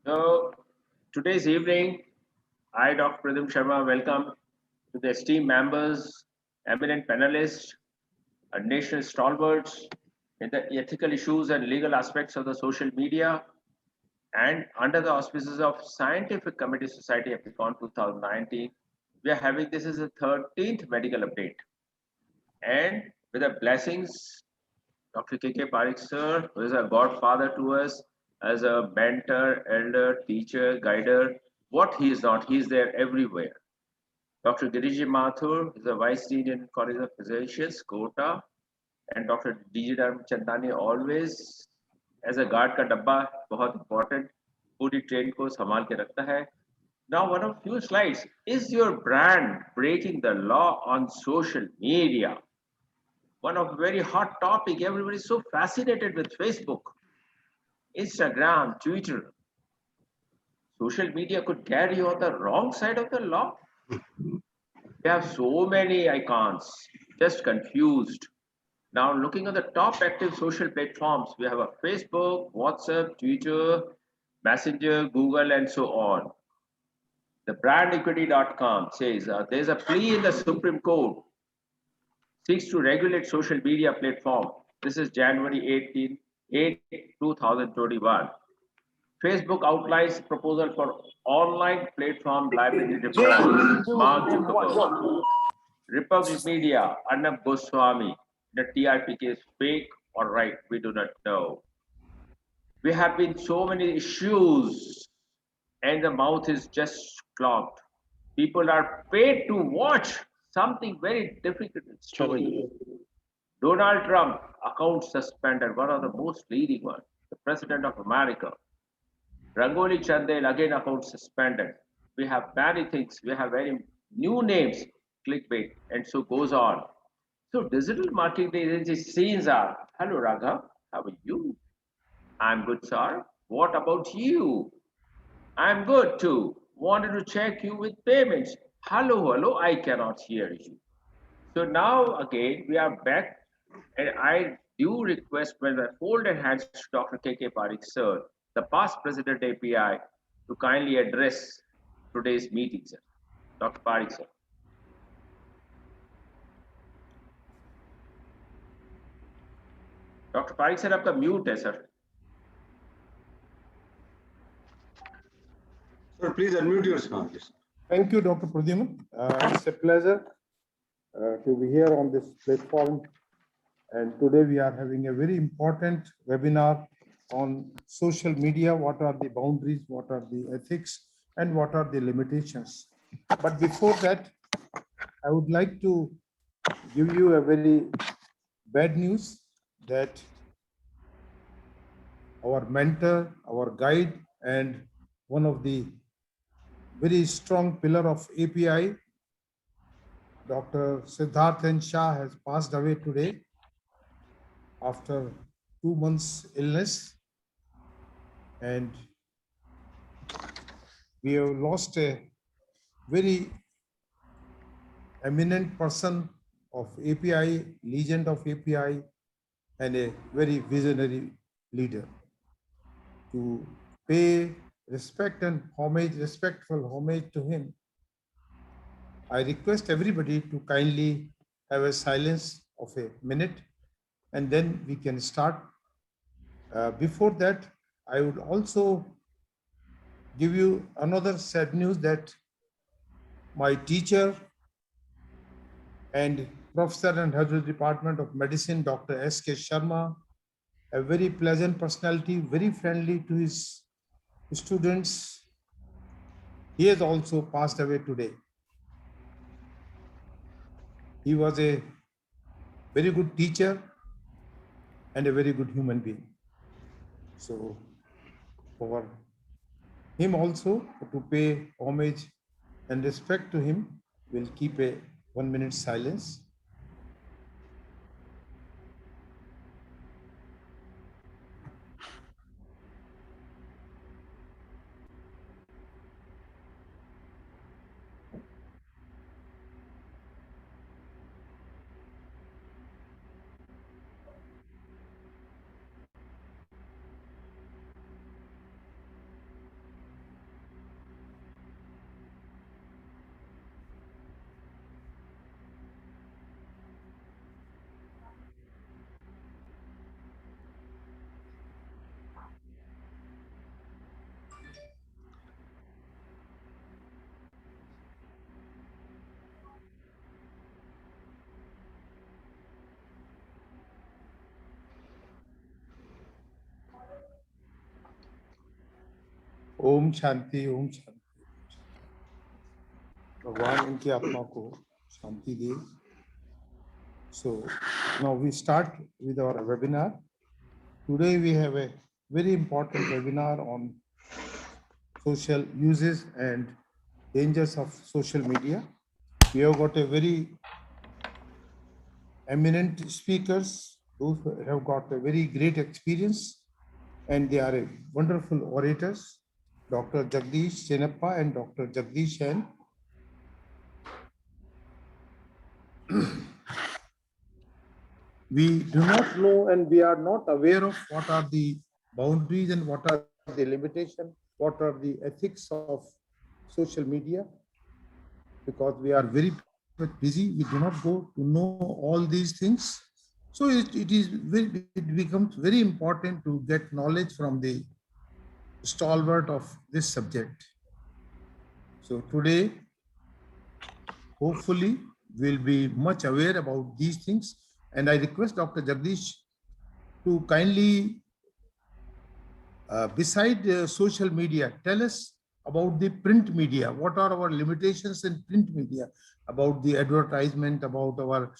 So, today's evening, I, Dr. Pradyum Sharma, welcome to the esteemed members, eminent panelists, and national stalwarts in the ethical issues and legal aspects of the social media, and under the auspices of Scientific Committee Society Epicon 2019, we are having this as the 13th medical update. And with the blessings, Dr. K.K. Parikh sir, who is a godfather to us as a mentor, elder, teacher, guider. What he is not, he is there everywhere. Dr. Giriji Mathur is a Vice Dean in College of Physicians, Kota, and Dr. D.G. Chandani always as a guard का डब्बा बहुत important पूरी train को संभाल के रखता है. Now, one of few slides. Is your brand breaking the law on social media? One of very hot topic. Everybody is so fascinated with Facebook, Instagram, Twitter. Social media could carry you on the wrong side of the law. We have so many icons, just confused. Now, looking at the top active social platforms, we have a Facebook, WhatsApp, Twitter, Messenger, Google, and so on. The brandequity.com says there's a plea in the Supreme Court seeks to regulate social media platform. This is January 18, 2021. Facebook outlines proposal for online platform liability reform. Mark Zuckerberg. Republic Media, Arnab Goswami. The TRPK is fake or right, we do not know. We have been so many issues and the mouth is just clogged. People are paid to watch something very difficult story. Donald Trump, account suspended, one of the most leading ones. The President of America. Rangoli Chandel, again account suspended. We have many things. We have very new names, clickbait, and so goes on. So digital marketing agency scenes are, hello Raghav, how are you? I'm good, sir. What about you? I'm good too. Wanted to check you with payments. Hello, hello, I cannot hear you. So now again, we are back, and I do request when I hold and hands to Dr. K.K. Parikh, sir, the past president API, to kindly address today's meeting, sir. Dr. Parikh, sir. Doctor Parikh sir आपका mute है sir. Sir, please unmute yourself. Thank you, Dr. Pradyuman. It's a pleasure to be here on this platform. And today we are having a very important webinar on social media. What are the boundaries? What are the ethics? And what are the limitations? But before that, I would like to give you a very bad news that our mentor, our guide, and one of the very strong pillar of API, Dr. Siddharthan Shah, has passed away today after 2 months illness, and we have lost a very eminent person of API, legend of API, and a very visionary leader. To pay respect and homage, respectful homage to him, I request everybody to kindly have a silence of a minute, and then we can start. Before that, I would also give you another sad news that my teacher and professor and head of the Department of Medicine, Dr. S.K. Sharma, a very pleasant personality, very friendly to his students. He has also passed away today. He was a very good teacher and a very good human being. So for him also, to pay homage and respect to him, we'll keep a 1 minute silence. Om Shanti, Om Shanti. भगवान इनकी आत्मा को शांति दे. So now we start with our webinar. Today we have a very important webinar on social uses and dangers of social media. We have got a very eminent speakers, those who have got a very great experience, and they are wonderful orators, Dr. Jagdish Chenappa and Dr. Jagdish Sen. We do not know and we are not aware of what are the boundaries and what are the limitations, what are the ethics of social media, because we are very busy. We do not go to know all these things. So it becomes very important to get knowledge from the stalwart of this subject. So today, hopefully, we'll be much aware about these things. And I request Dr. Jagdish to kindly, beside social media, tell us about the print media. What are our limitations in print media? About the advertisement, about our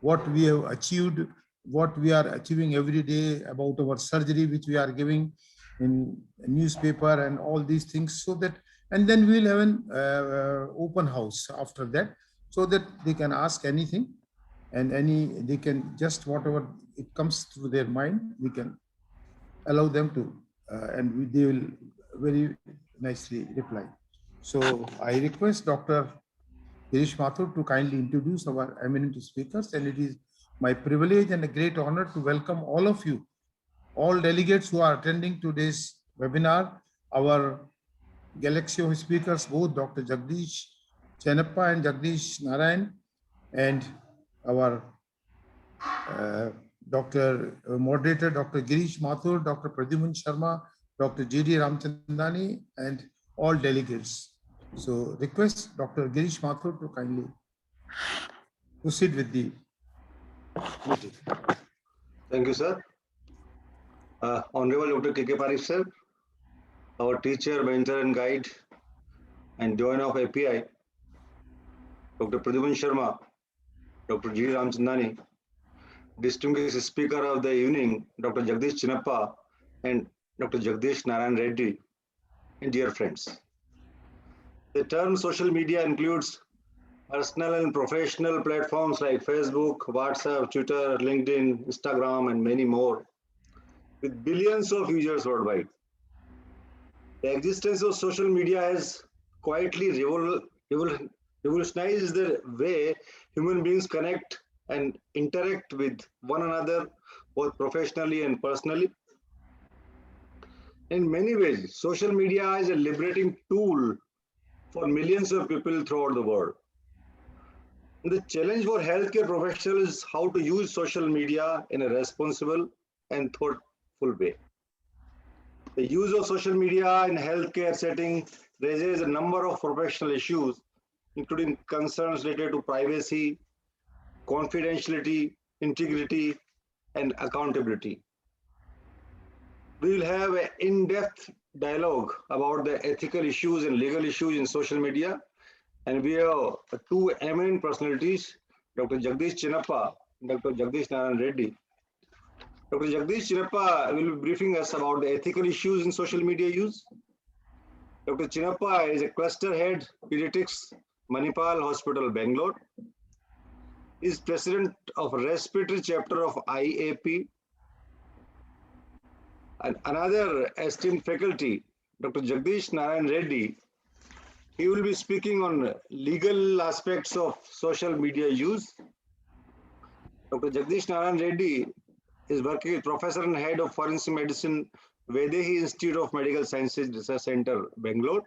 what we have achieved, what we are achieving every day, about our surgery which we are giving in newspaper and all these things. So that, and then we'll have an open house after that, so that they can ask anything and they can just whatever it comes to their mind, we can allow them to, and they will very nicely reply. So I request Dr. Girish Mathur to kindly introduce our eminent speakers, and it is my privilege and a great honor to welcome all of you, all delegates who are attending today's webinar, our galaxy of speakers, both Dr. Jagdish Chenappa and Jagdish Narayan, and our moderator, Dr. Girish Mathur, Dr. Pradyuman Sharma, Dr. G.D. Ramchandani, and all delegates. So request Dr. Girish Mathur to kindly proceed with the meeting. Thank you, sir. Honorable Dr. K.K. Parikh, sir, our teacher, mentor, and guide, and joiner of API, Dr. Pradyuman Sharma, Dr. G. Ramchandani, distinguished speaker of the evening, Dr. Jagdish Chenappa, and Dr. Jagdish Narayan Reddy, and dear friends. The term social media includes personal and professional platforms like Facebook, WhatsApp, Twitter, LinkedIn, Instagram, and many more, with billions of users worldwide. The existence of social media has quietly revolutionized the way human beings connect and interact with one another, both professionally and personally. In many ways, social media is a liberating tool for millions of people throughout the world. The challenge for healthcare professionals is how to use social media in a responsible and thoughtful way. The use of social media in healthcare setting raises a number of professional issues, including concerns related to privacy, confidentiality, integrity, and accountability. We will have an in-depth dialogue about the ethical issues and legal issues in social media. And we have two eminent personalities, Dr. Jagdish Chenappa and Dr. Jagdish Narayan Reddy. Dr. Jagdish Chenappa will be briefing us about the ethical issues in social media use. Dr. Chenappa is a cluster head, pediatrics, Manipal Hospital, Bangalore. He is president of respiratory chapter of IAP. And another esteemed faculty, Dr. Jagdish Narayan Reddy, he will be speaking on legal aspects of social media use. Dr. Jagdish Narayan Reddy is working as professor and head of forensic medicine, Vedehi Institute of Medical Sciences Research Center, Bangalore.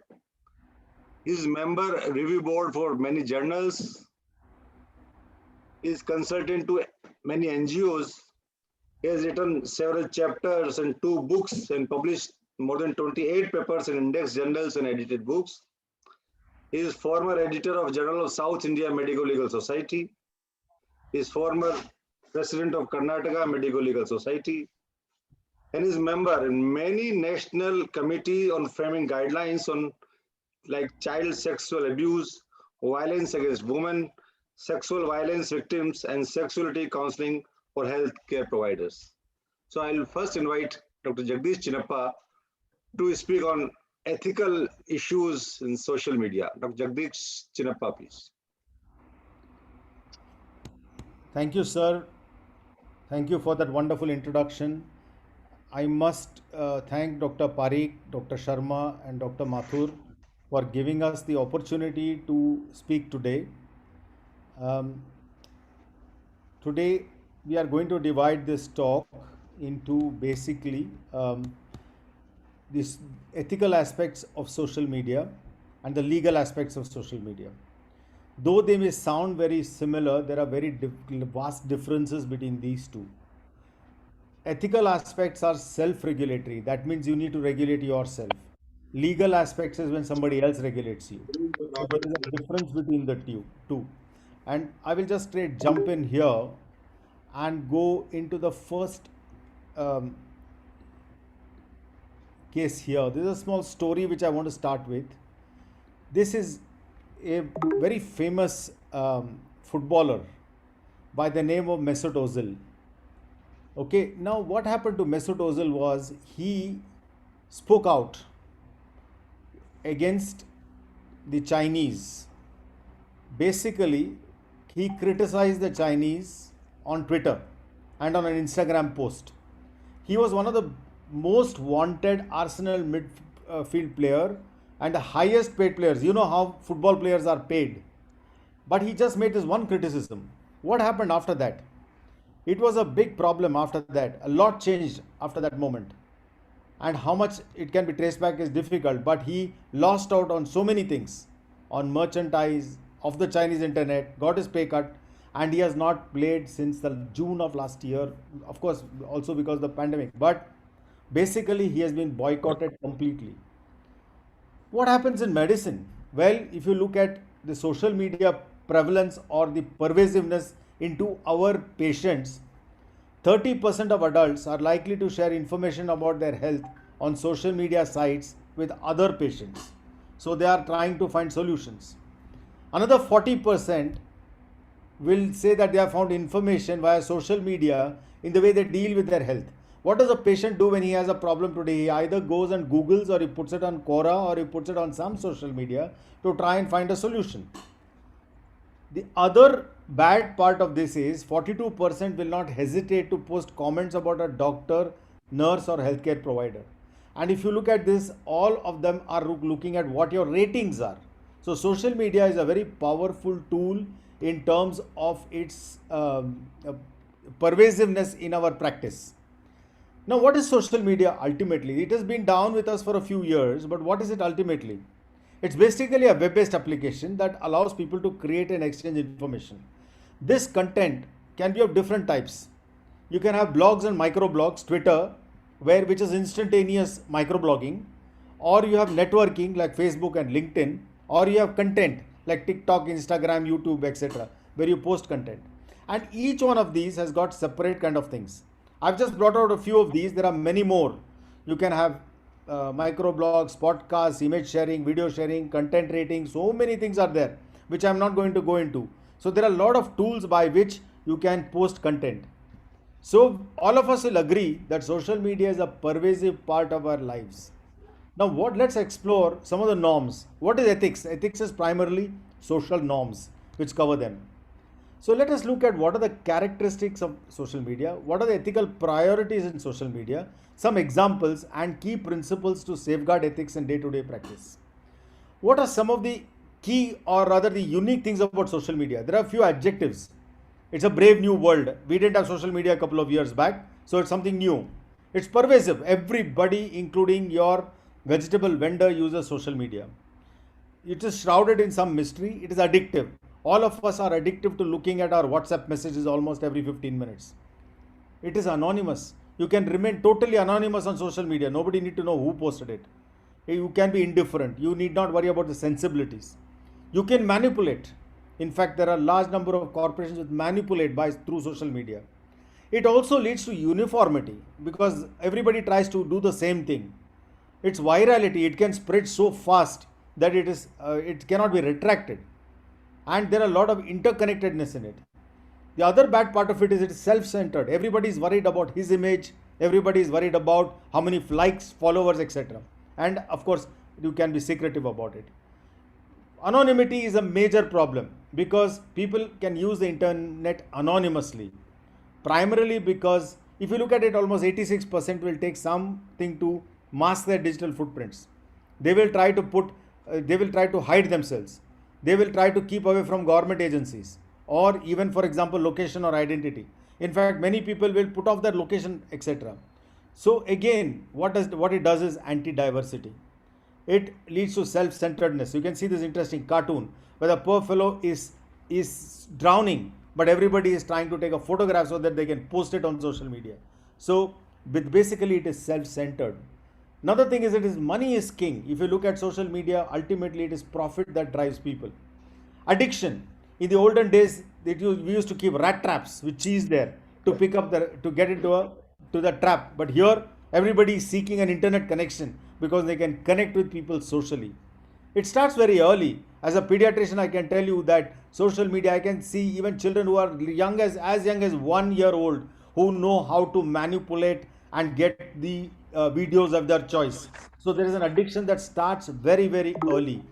He is member review board for many journals. He is consultant to many NGOs. He has written several chapters and 2 books and published more than 28 papers in index journals and edited books. He is former editor of Journal of South India Medico Legal Society. He is former president of Karnataka Medico Legal Society. and is member in many national committee on framing guidelines on like child sexual abuse, violence against women, sexual violence victims, and sexuality counseling for healthcare providers. So I'll first invite Dr. Jagdish Chinappa to speak on ethical issues in social media. Dr. Jagdish Chinappa, please. Thank you, sir. Thank you for that wonderful introduction. I must thank Dr. Parikh, Dr. Sharma, and Dr. Mathur for giving us the opportunity to speak today. Um, Today, we are going to divide this talk into basically these ethical aspects of social media and the legal aspects of social media. Though they may sound very similar, there are very vast differences between these two. Ethical aspects are self-regulatory. That means you need to regulate yourself. Legal aspects is when somebody else regulates you. So there is a difference between the two. And I will just straight jump in here and go into the first um, case here. This is a small story which I want to start with. This is a very famous footballer by the name of Mesut Ozil. Okay, now what happened to Mesut Ozil was he spoke out against the Chinese. Basically, he criticized the Chinese on Twitter and on an Instagram post. He was one of the most wanted Arsenal midfield player and the highest paid players. You know how football players are paid. But he just made this one criticism. What happened after that? It was a big problem after that. A lot changed after that moment. And how much it can be traced back is difficult. But he lost out on so many things. On merchandise, of the Chinese internet, got his pay cut. And he has not played since the June of last year. Of course, also because of the pandemic. But basically, he has been boycotted completely. What happens in medicine? Well, if you look at the social media prevalence or the pervasiveness into our patients, 30% of adults are likely to share information about their health on social media sites with other patients. So they are trying to find solutions. Another 40% will say that they have found information via social media in the way they deal with their health. What does a patient do when he has a problem today? He either goes and Googles or he puts it on Quora or he puts it on some social media to try and find a solution. The other bad part of this is 42% will not hesitate to post comments about a doctor, nurse or healthcare provider. And if you look at this, all of them are looking at what your ratings are. So social media is a very powerful tool in terms of its pervasiveness in our practice. Now, what is social media ultimately? It has been down with us for a few years, but what is it ultimately? It's basically a web-based application that allows people to create and exchange information. This content can be of different types. You can have blogs and microblogs, Twitter, which is instantaneous microblogging, or you have networking like Facebook and LinkedIn, or you have content like TikTok, Instagram, YouTube, etc., where you post content. And each one of these has got separate kind of things. I've just brought out a few of these. There are many more. You can have microblogs, podcasts, image sharing, video sharing, content rating. So many things are there, which I'm not going to go into. So there are a lot of tools by which you can post content. So all of us will agree that social media is a pervasive part of our lives. Now let's explore some of the norms. What is ethics? Ethics is primarily social norms which cover them. So let us look at what are the characteristics of social media, what are the ethical priorities in social media, some examples and key principles to safeguard ethics in day-to-day practice. What are some of the key or rather the unique things about social media? There are a few adjectives. It's a brave new world. We didn't have social media a couple of years back, so it's something new. It's pervasive. Everybody, including your vegetable vendor, uses social media. It is shrouded in some mystery. It is addictive. All of us are addicted to looking at our WhatsApp messages almost every 15 minutes. It is anonymous. You can remain totally anonymous on social media. Nobody need to know who posted it. You can be indifferent. You need not worry about the sensibilities. You can manipulate. In fact, there are a large number of corporations that manipulate through social media. It also leads to uniformity because everybody tries to do the same thing. Its virality, it can spread so fast that it cannot be retracted, and there are a lot of interconnectedness in it. The other bad part of it is self-centered. Everybody is worried about his image. Everybody is worried about how many likes, followers, etc. And of course, you can be secretive about it. Anonymity is a major problem because people can use the internet anonymously. Primarily because if you look at it, almost 86% will take something to mask their digital footprints. They will try to hide themselves. They will try to keep away from government agencies or even, for example, location or identity. In fact, many people will put off their location, etc. So again, what it does is anti-diversity. It leads to self-centeredness. You can see this interesting cartoon where the poor fellow is drowning, but everybody is trying to take a photograph so that they can post it on social media. So basically it is self-centered. Another thing is money is king. If you look at social media, ultimately it is profit that drives people. Addiction. In the olden days, we used to keep rat traps with cheese there to pick up to get into the trap. But here, everybody is seeking an internet connection because they can connect with people socially. It starts very early. As a pediatrician, I can tell you that social media, I can see even children who are as young as 1 year old who know how to manipulate and get the videos of their choice. So there is an addiction that starts very, very early.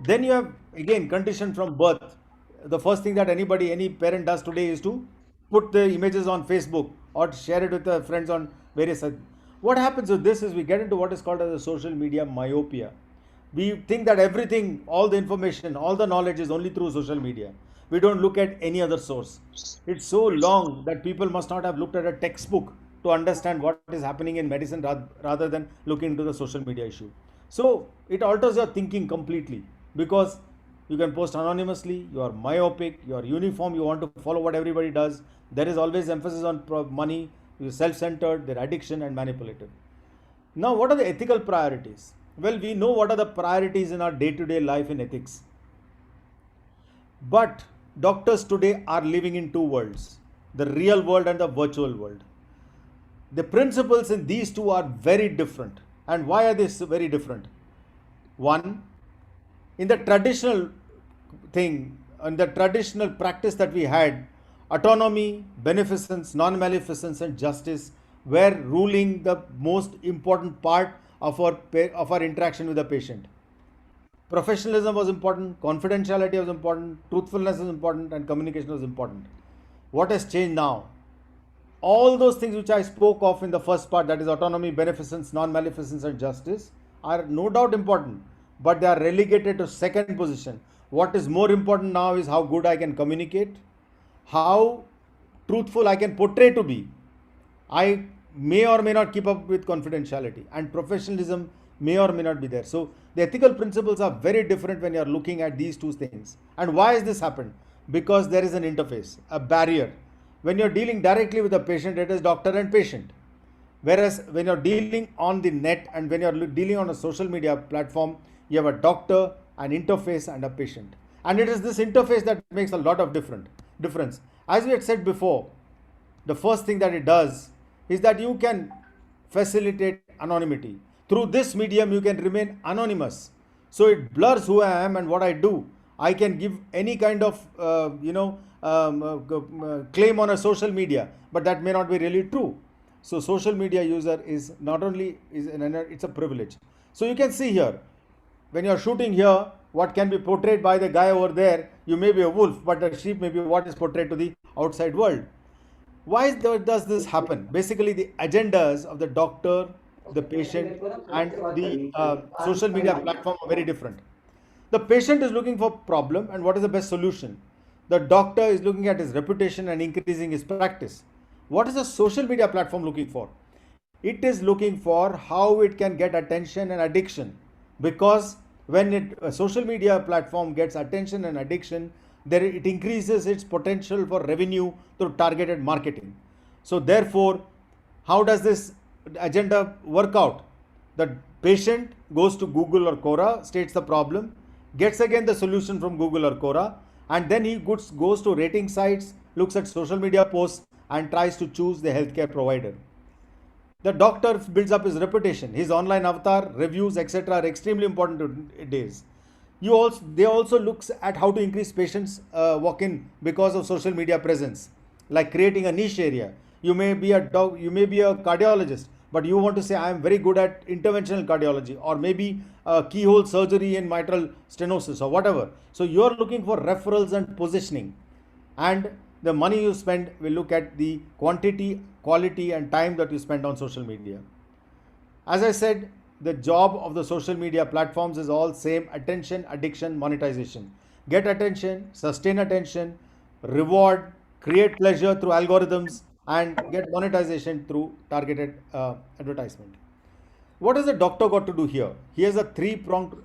Then you have again conditioned from birth. The first thing that any parent does today is to put the images on Facebook or share it with their friends on various. What happens with this is we get into what is called as a social media myopia. We think that everything, all the information, all the knowledge is only through social media. We don't look at any other source. It's so long that people must not have looked at a textbook to understand what is happening in medicine rather than looking into the social media issue. So it alters your thinking completely because you can post anonymously, you are myopic, you are uniform, you want to follow what everybody does. There is always emphasis on money, you're self-centered, they're addiction and manipulative. Now, what are the ethical priorities? Well, we know what are the priorities in our day-to-day life in ethics. But doctors today are living in two worlds, the real world and the virtual world. The principles in these two are very different. And why are they very different? One, in the traditional thing, in the traditional practice that we had, autonomy, beneficence, non-maleficence and justice were ruling the most important part of our interaction with the patient. Professionalism was important, confidentiality was important, truthfulness was important, and communication was important. What has changed now? All those things which I spoke of in the first part, that is autonomy, beneficence, non-maleficence and justice, are no doubt important, but they are relegated to second position. What is more important now is how good I can communicate, how truthful I can portray to be. I may or may not keep up with confidentiality, and professionalism may or may not be there. So the ethical principles are very different when you are looking at these two things. And why has this happened? Because there is an interface, a barrier. When you're dealing directly with a patient, it is doctor and patient. Whereas when you're dealing on the net and when you're dealing on a social media platform, you have a doctor, an interface and a patient. And it is this interface that makes a lot of difference. As we had said before, the first thing that it does is that you can facilitate anonymity. Through this medium, you can remain anonymous. So it blurs who I am and what I do. I can give any kind of, claim on a social media, but that may not be really true. So social media user is not only, it's a privilege. So you can see here, when you're shooting here, what can be portrayed by the guy over there, you may be a wolf, but a sheep may be what is portrayed to the outside world. Why does this happen? Basically, the agendas of the doctor, the patient, and the social media platform are very different. The patient is looking for problem and what is the best solution. The doctor is looking at his reputation and increasing his practice. What is the social media platform looking for? It is looking for how it can get attention and addiction. Because when a social media platform gets attention and addiction, it increases its potential for revenue through targeted marketing. So therefore, how does this agenda work out? The patient goes to Google or Quora, states the problem, gets again the solution from Google or Quora, and then he goes to rating sites, looks at social media posts, and tries to choose the healthcare provider. The doctor builds up his reputation. His online avatar, reviews, etc. are extremely important nowadays. They also looks at how to increase patients walk-in because of social media presence, like creating a niche area. You may be a cardiologist, but you want to say I am very good at interventional cardiology, or maybe keyhole surgery in mitral stenosis or whatever. So you are looking for referrals and positioning, and the money you spend will look at the quantity, quality, and time that you spend on social media. As I said, the job of the social media platforms is all same: attention, addiction, monetization. Get attention, sustain attention, reward, create pleasure through algorithms, and get monetization through targeted advertisement. What has the doctor got to do here? He has a three-pronged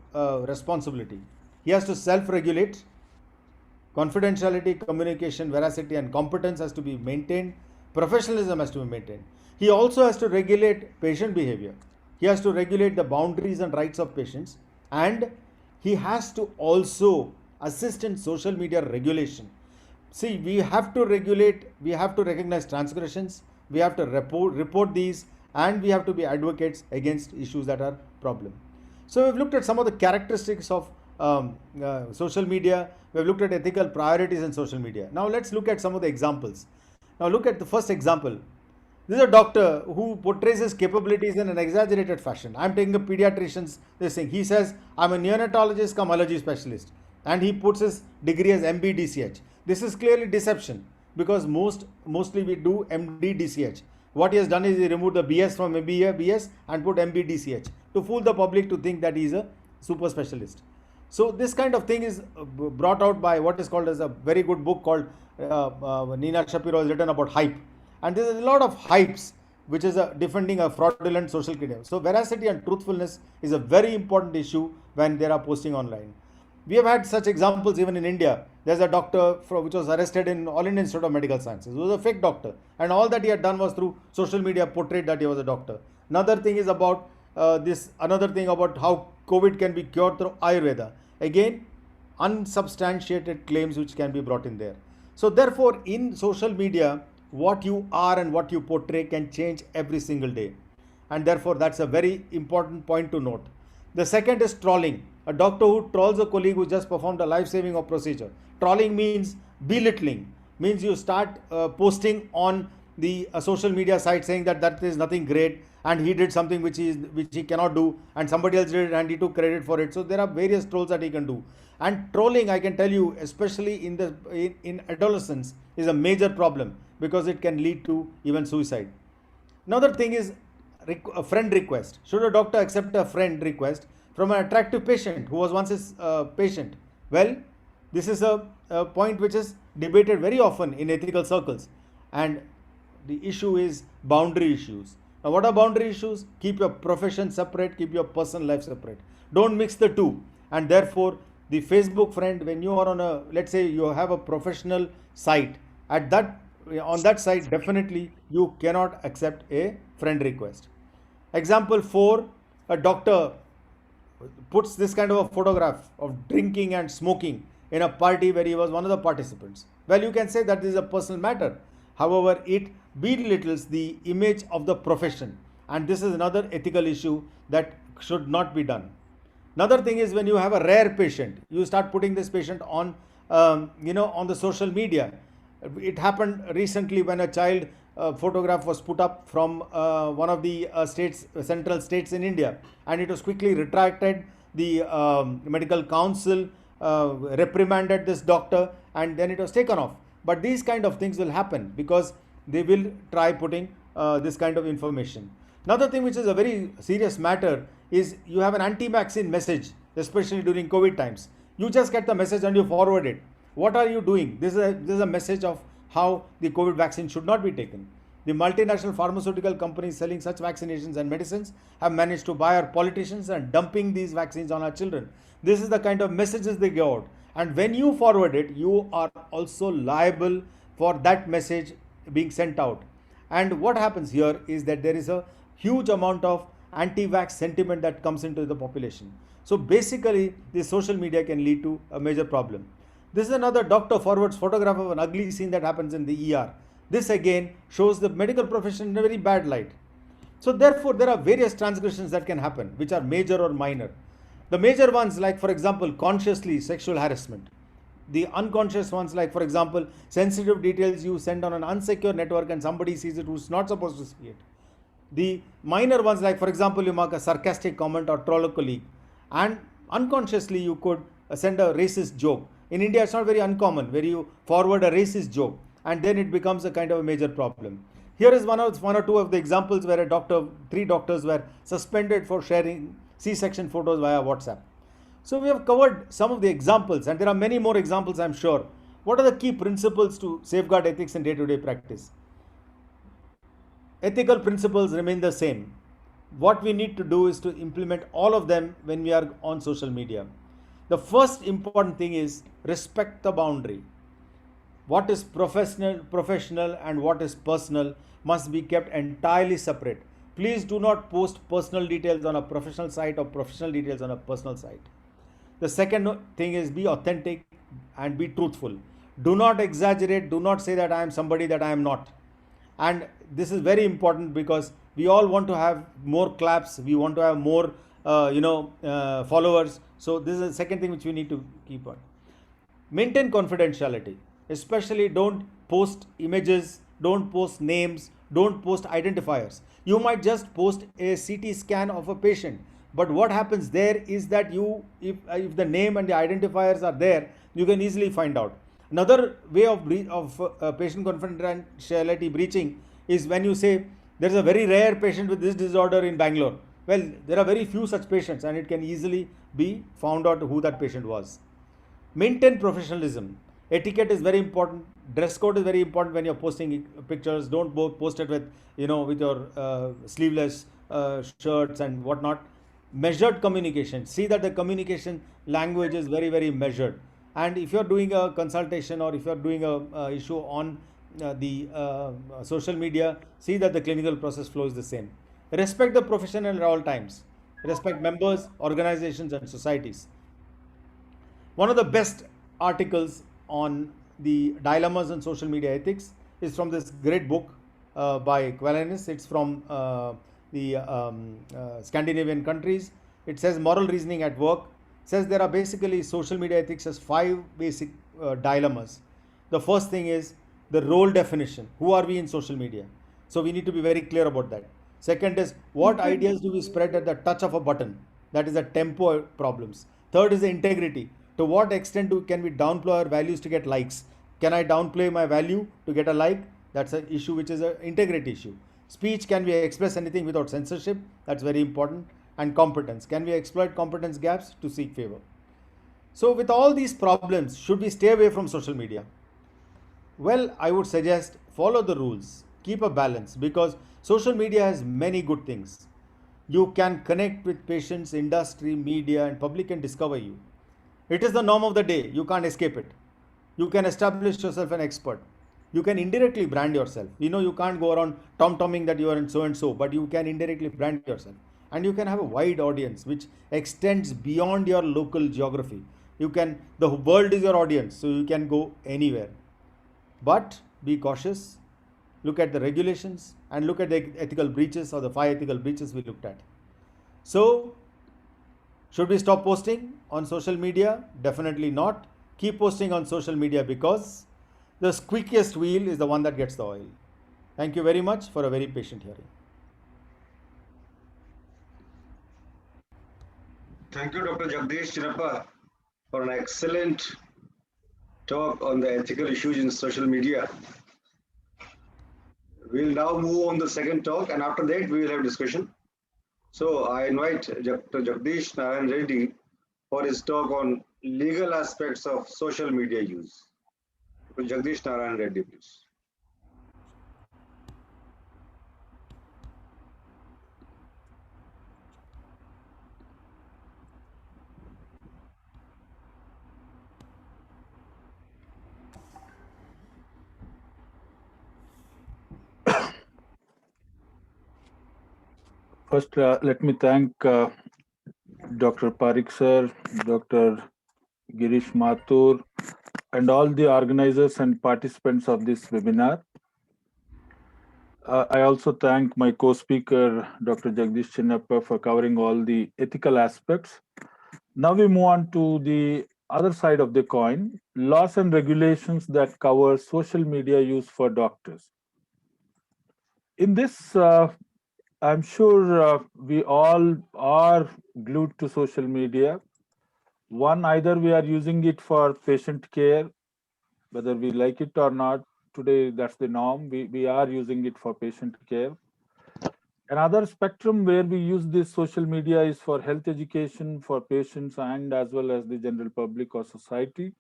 responsibility. He has to self-regulate. Confidentiality, communication, veracity, and competence has to be maintained. Professionalism has to be maintained. He also has to regulate patient behavior. He has to regulate the boundaries and rights of patients, and he has to also assist in social media regulation. See, we have to regulate, we have to recognize transgressions, we have to report these, and we have to be advocates against issues that are problem. So we've looked at some of the characteristics of social media. We've looked at ethical priorities in social media. Now let's look at some of the examples. Now look at the first example. This is a doctor who portrays his capabilities in an exaggerated fashion. I'm taking a pediatrician's this thing. He says, I'm a neonatologist cum allergy specialist, and he puts his degree as MBDCH. This is clearly deception, because mostly we do MDDCH. What he has done is he removed the BS from BS and put MBDCH to fool the public to think that he is a super specialist. So this kind of thing is brought out by what is called as a very good book called Nina Shapiro has written about hype. And there is a lot of hypes which is defending a fraudulent social media. So veracity and truthfulness is a very important issue when they are posting online. We have had such examples even in India. There's a doctor which was arrested in All Indian Institute of Medical Sciences. He was a fake doctor, and all that he had done was through social media portrayed that he was a doctor. Another thing is about another thing about how COVID can be cured through Ayurveda. Again, unsubstantiated claims which can be brought in there. So therefore, in social media, what you are and what you portray can change every single day. And therefore, that's a very important point to note. The second is trolling. A doctor who trolls a colleague who just performed a life-saving procedure. Trolling means belittling, means you start posting on the social media site saying that is nothing great, and he did something which he cannot do, and somebody else did it and he took credit for it. So there are various trolls that he can do. And trolling, I can tell you, especially in adolescence, is a major problem, because it can lead to even suicide. Another thing is a friend request. Should a doctor accept a friend request from an attractive patient who was once his patient? Well, this is a point which is debated very often in ethical circles, and the issue is boundary issues. Now, what are boundary issues? Keep your profession separate, keep your personal life separate. Don't mix the two. And therefore, the Facebook friend, when you are on a, let's say you have a professional site, on that site, definitely you cannot accept a friend request. Example 4, a doctor puts this kind of a photograph of drinking and smoking in a party where he was one of the participants. Well, you can say that this is a personal matter. However, it belittles the image of the profession, and this is another ethical issue that should not be done. Another thing is when you have a rare patient, you start putting this patient on, on the social media. It happened recently when a child photograph was put up from one of the central states in India, and it was quickly retracted. The medical council reprimanded this doctor, and then it was taken off. But these kind of things will happen because they will try putting this kind of information. Another thing which is a very serious matter is you have an anti-vaccine message, especially during COVID times. You just get the message and you forward it. What are you doing? This is a message of how the COVID vaccine should not be taken. The multinational pharmaceutical companies selling such vaccinations and medicines have managed to buy our politicians and dumping these vaccines on our children. This is the kind of messages they give out. And when you forward it, you are also liable for that message being sent out. And what happens here is that there is a huge amount of anti-vax sentiment that comes into the population. So basically, this social media can lead to a major problem. This is another doctor forwards photograph of an ugly scene that happens in the ER. This again shows the medical profession in a very bad light. So therefore, there are various transgressions that can happen, which are major or minor. The major ones, like for example, consciously sexual harassment. The unconscious ones, like for example, sensitive details you send on an unsecure network and somebody sees it who's not supposed to see it. The minor ones, like for example, you mark a sarcastic comment or troll a colleague, and unconsciously you could send a racist joke. In India, it's not very uncommon where you forward a racist joke and then it becomes a kind of a major problem. Here is one or two of the examples where three doctors were suspended for sharing C-section photos via WhatsApp. So we have covered some of the examples, and there are many more examples, I'm sure. What are the key principles to safeguard ethics in day-to-day practice? Ethical principles remain the same. What we need to do is to implement all of them when we are on social media. The first important thing is respect the boundary. What is professional and what is personal must be kept entirely separate. Please do not post personal details on a professional site or professional details on a personal site. The second thing is be authentic and be truthful. Do not exaggerate. Do not say that I am somebody that I am not. And this is very important because we all want to have more claps. We want to have more, followers. So this is the second thing which we need to keep on. Maintain confidentiality. Especially don't post images, don't post names, don't post identifiers. You might just post a CT scan of a patient, but what happens there is that if the name and the identifiers are there, you can easily find out. Another way of patient confidentiality breaching is when you say there is a very rare patient with this disorder in Bangalore. Well, there are very few such patients and it can easily be found out who that patient was. Maintain professionalism. Etiquette is very important. Dress code is very important when you're posting pictures. Don't post it with your sleeveless shirts and whatnot. Measured communication. See that the communication language is very, very measured. And if you're doing a consultation or if you're doing a issue on the social media, see that the clinical process flow is the same. Respect the professional at all times. Respect members, organizations, and societies. One of the best articles on the dilemmas in social media ethics is from this great book by Qualanis. It's from the Scandinavian countries. It says moral reasoning at work. It says there are basically social media ethics as 5 basic dilemmas. The first thing is the role definition. Who are we in social media? So we need to be very clear about that. Second is what ideas do we spread at the touch of a button? That is the tempo problems. Third is the integrity. To what extent can we downplay our values to get likes? Can I downplay my value to get a like? That's an issue which is an integrity issue. Speech, can we express anything without censorship? That's very important. And competence. Can we exploit competence gaps to seek favor? So with all these problems, should we stay away from social media? Well, I would suggest follow the rules. Keep a balance because social media has many good things. You can connect with patients, industry, media, and public can discover you. It is the norm of the day. You can't escape it. You can establish yourself an expert. You can indirectly brand yourself. You can't go around tom-tomming that you are in so and so, but you can indirectly brand yourself. And you can have a wide audience which extends beyond your local geography. The world is your audience, so you can go anywhere. But be cautious. Look at the regulations and look at the ethical breaches or the 5 ethical breaches we looked at. So, should we stop posting on social media? Definitely not. Keep posting on social media because the squeakiest wheel is the one that gets the oil. Thank you very much for a very patient hearing. Thank you, Dr. Jagdish Chinappa, for an excellent talk on the ethical issues in social media. We'll now move on the second talk, and after that, we will have discussion. So I invite Dr. Jagdish Narayan Reddy for his talk on legal aspects of social media use. Dr. Jagdish Narayan Reddy, please. First, let me thank Dr. Parikh sir, Dr. Girish Mathur, and all the organizers and participants of this webinar. I also thank my co-speaker, Dr. Jagdish Chinnappa, for covering all the ethical aspects. Now we move on to the other side of the coin, laws and regulations that cover social media use for doctors. In this, I'm sure we all are glued to social media. One, either we are using it for patient care, whether we like it or not. Today, that's the norm. We are using it for patient care. Another spectrum where we use this social media is for health education for patients and as well as the general public or society.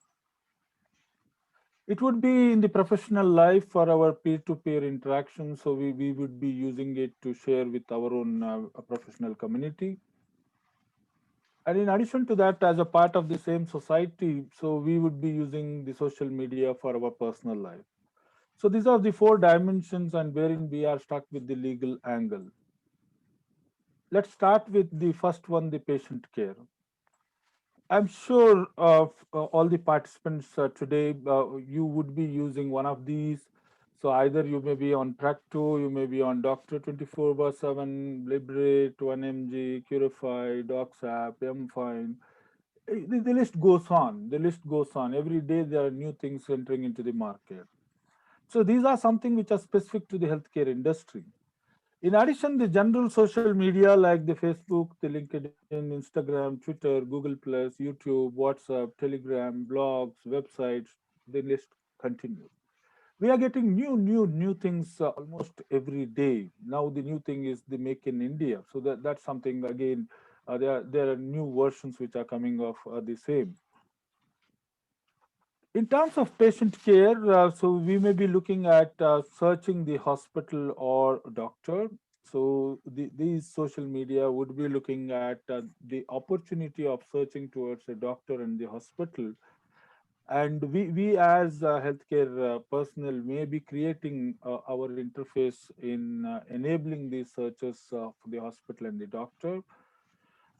It would be in the professional life for our peer-to-peer interaction. So we would be using it to share with our own professional community. And in addition to that, as a part of the same society, so we would be using the social media for our personal life. So these are the four dimensions and wherein we are stuck with the legal angle. Let's start with the first one, the patient care. I'm sure of all the participants today, you would be using one of these. So either you may be on Practo, you may be on Doctor 24/7, Liberate, 1mg, Curify, DocsApp, MFine. The list goes on. The list goes on. Every day there are new things entering into the market. So these are something which are specific to the healthcare industry. In addition, the general social media like the Facebook, the LinkedIn, Instagram, Twitter, Google Plus, YouTube, WhatsApp, Telegram, blogs, websites, the list continues. We are getting new things almost every day. Now the new thing is the Make in India. So that's something again. There are new versions which are coming of the same. In terms of patient care, so we may be looking at searching the hospital or doctor. So these social media would be looking at the opportunity of searching towards a doctor and the hospital. And we as healthcare personnel may be creating our interface in enabling these searches for the hospital and the doctor.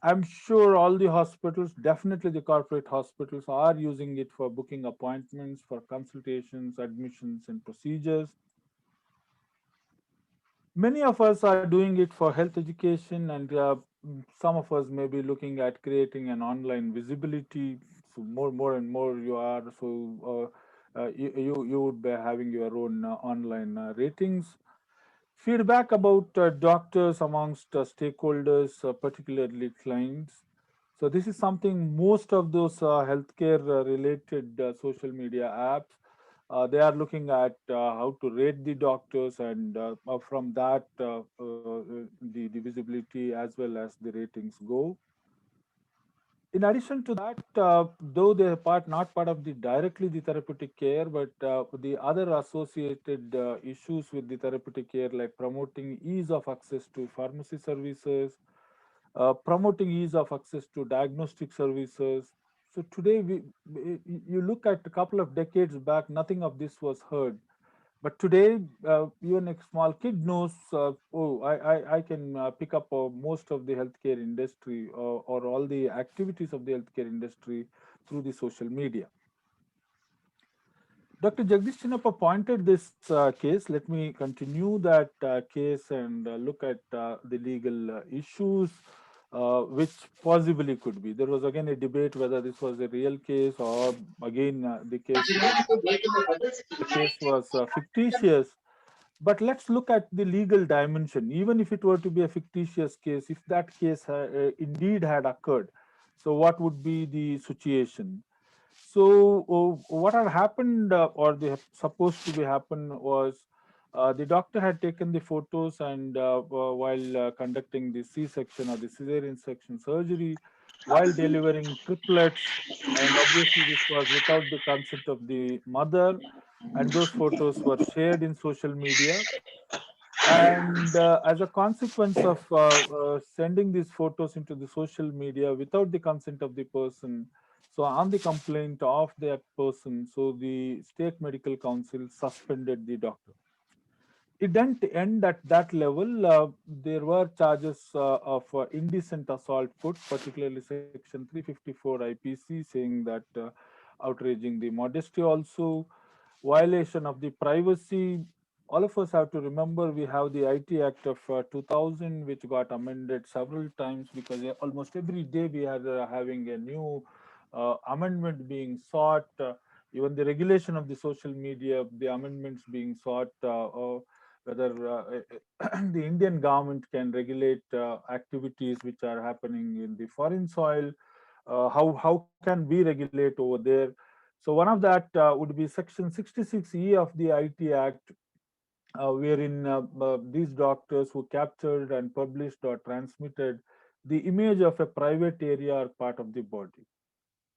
I'm sure all the hospitals, definitely the corporate hospitals, are using it for booking appointments, for consultations, admissions, and procedures. Many of us are doing it for health education, and some of us may be looking at creating an online visibility. So more and more you are. So you would be having your own online ratings. Feedback about doctors amongst stakeholders, particularly clients. So this is something most of those healthcare related social media apps, they are looking at how to rate the doctors and from that the visibility as well as the ratings go. In addition to that, though they are not part of the directly the therapeutic care, but the other associated issues with the therapeutic care, like promoting ease of access to pharmacy services, promoting ease of access to diagnostic services. So today, you look at a couple of decades back, nothing of this was heard. But today, even a small kid knows, I can pick up most of the healthcare industry or all the activities of the healthcare industry through the social media. Dr. Jagdish Chinnappa pointed this case. Let me continue that case and look at the legal issues which possibly could be. There was again a debate whether this was a real case or again the case was fictitious. But let's look at the legal dimension. Even if it were to be a fictitious case, if that case indeed had occurred, so what would be the situation? So what had happened or the supposed to be happen was the doctor had taken the photos and while conducting the C-section or the cesarean section surgery, while delivering triplets, and obviously this was without the consent of the mother, and those photos were shared in social media. And as a consequence of sending these photos into the social media without the consent of the person, so on the complaint of that person, so the state medical council suspended the doctor. It didn't end at that level. There were charges of indecent assault put, particularly section 354 IPC, saying that outraging the modesty also, violation of the privacy, all of us have to remember we have the IT Act of 2000, which got amended several times because almost every day we are having a new amendment being sought. Even the regulation of the social media, the amendments being sought, whether the Indian government can regulate activities which are happening in the foreign soil. How can we regulate over there? So one of that would be Section 66E of the IT Act, wherein these doctors who captured and published or transmitted the image of a private area or part of the body.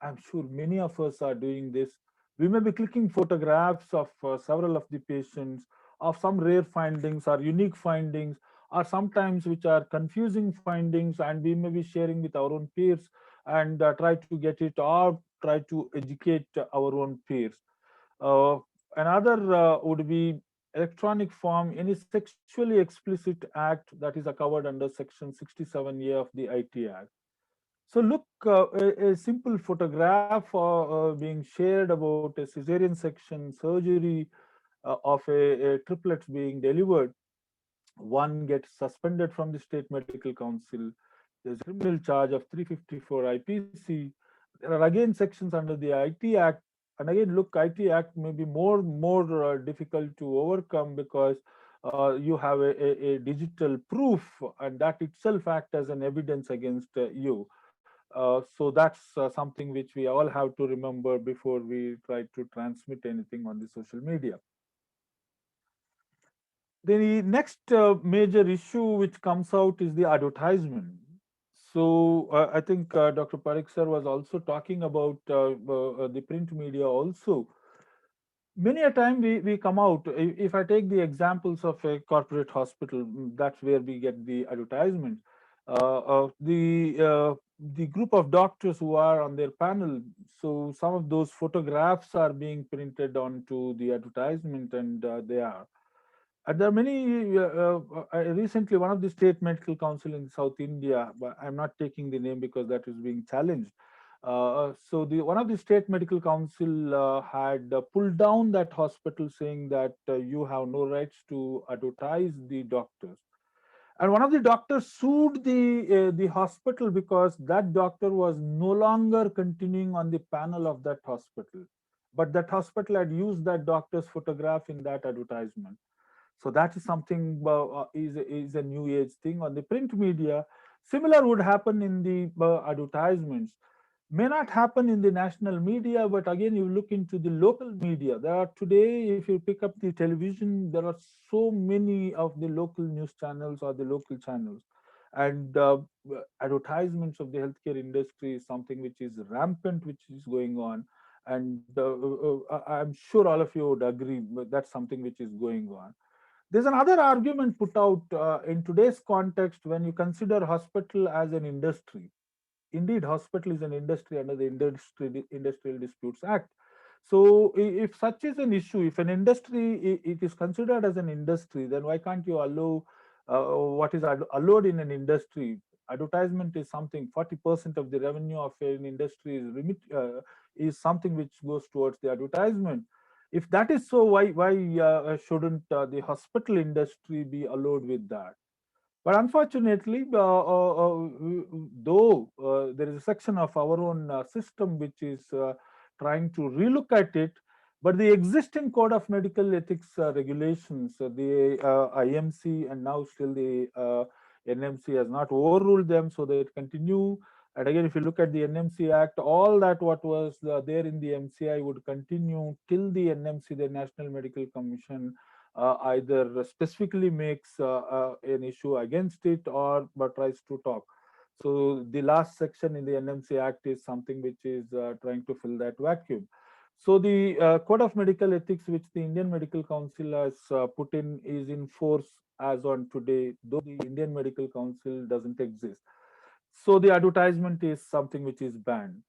I'm sure many of us are doing this. We may be clicking photographs of several of the patients, of some rare findings or unique findings, or sometimes which are confusing findings, and we may be sharing with our own peers and try to get it or try to educate our own peers. Uh, Another would be electronic form, any sexually explicit act that is covered under Section 67A of the IT Act. So look, a simple photograph being shared about a cesarean section surgery of a triplets being delivered, one gets suspended from the state medical council. There's a criminal charge of 354 IPC. There are again sections under the IT Act, and again, look, IT Act may be more difficult to overcome because you have a digital proof, and that itself act as an evidence against you. So that's something which we all have to remember before we try to transmit anything on the social media. The next major issue which comes out is the advertisement. So I think Dr. Parekh sir was also talking about the print media also. Many a time we come out, if I take the examples of a corporate hospital, that's where we get the advertisement. The group of doctors who are on their panel, so some of those photographs are being printed onto the advertisement, and they are. And there are many. Recently, one of the state medical council in South India, but I'm not taking the name because that is being challenged. So the one of the state medical council had pulled down that hospital, saying that you have no rights to advertise the doctors. And one of the doctors sued the hospital because that doctor was no longer continuing on the panel of that hospital, but that hospital had used that doctor's photograph in that advertisement. So that is something is a new age thing on the print media. Similar would happen in the advertisements. May not happen in the national media, but again, you look into the local media. There are today, if you pick up the television, there are so many of the local news channels or the local channels. And advertisements of the healthcare industry is something which is rampant, which is going on. And I'm sure all of you would agree, but that's something which is going on. There's another argument put out in today's context when you consider hospital as an industry. Indeed, hospital is an industry under the Industrial Disputes Act. So, if such is an issue, if an industry it is considered as an industry, then why can't you allow what is allowed in an industry? Advertisement is something 40% of the revenue of an industry is something which goes towards the advertisement. If that is so, why shouldn't the hospital industry be allowed with that? But unfortunately, though there is a section of our own system which is trying to relook at it, but the existing code of medical ethics regulations, the IMC and now still the NMC has not overruled them, so they continue. And again, if you look at the NMC Act, all that what was there in the MCI would continue till the NMC, the National Medical Commission, either specifically makes an issue against it or but tries to talk. So the last section in the NMC Act is something which is trying to fill that vacuum. So the Code of Medical Ethics, which the Indian Medical Council has put in, is in force as on today, though the Indian Medical Council doesn't exist. So the advertisement is something which is banned.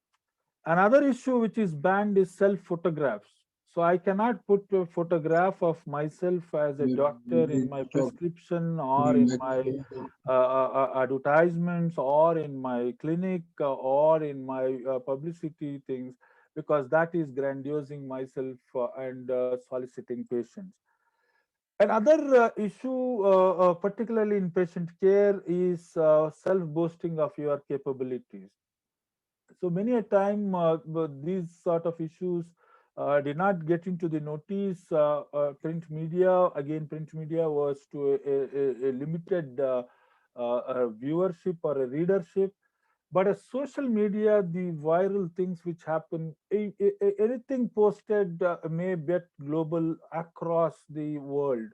Another issue which is banned is self photographs. So I cannot put a photograph of myself as a doctor in my prescription or in my advertisements or in my clinic or in my publicity things, because that is grandiosing myself and soliciting patients. Another issue, particularly in patient care, is self-boasting of your capabilities. So many a time, these sort of issues did not get into the notice. Print media, again, print media was to a limited viewership or a readership. But a social media, the viral things which happen, anything posted may get global across the world.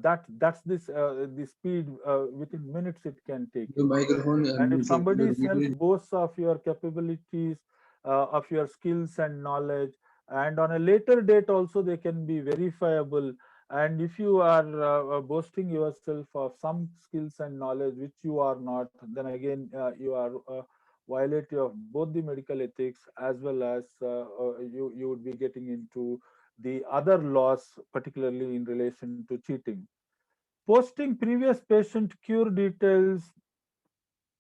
That's this the speed within minutes it can take The it. microphone And if unmuted. somebody You're self muted. boasts of your capabilities, of your skills and knowledge, and on a later date also they can be verifiable. And if you are boasting yourself of some skills and knowledge which you are not, then again you are violative of both the medical ethics as well as you would be getting into the other laws, particularly in relation to cheating. Posting previous patient cure details,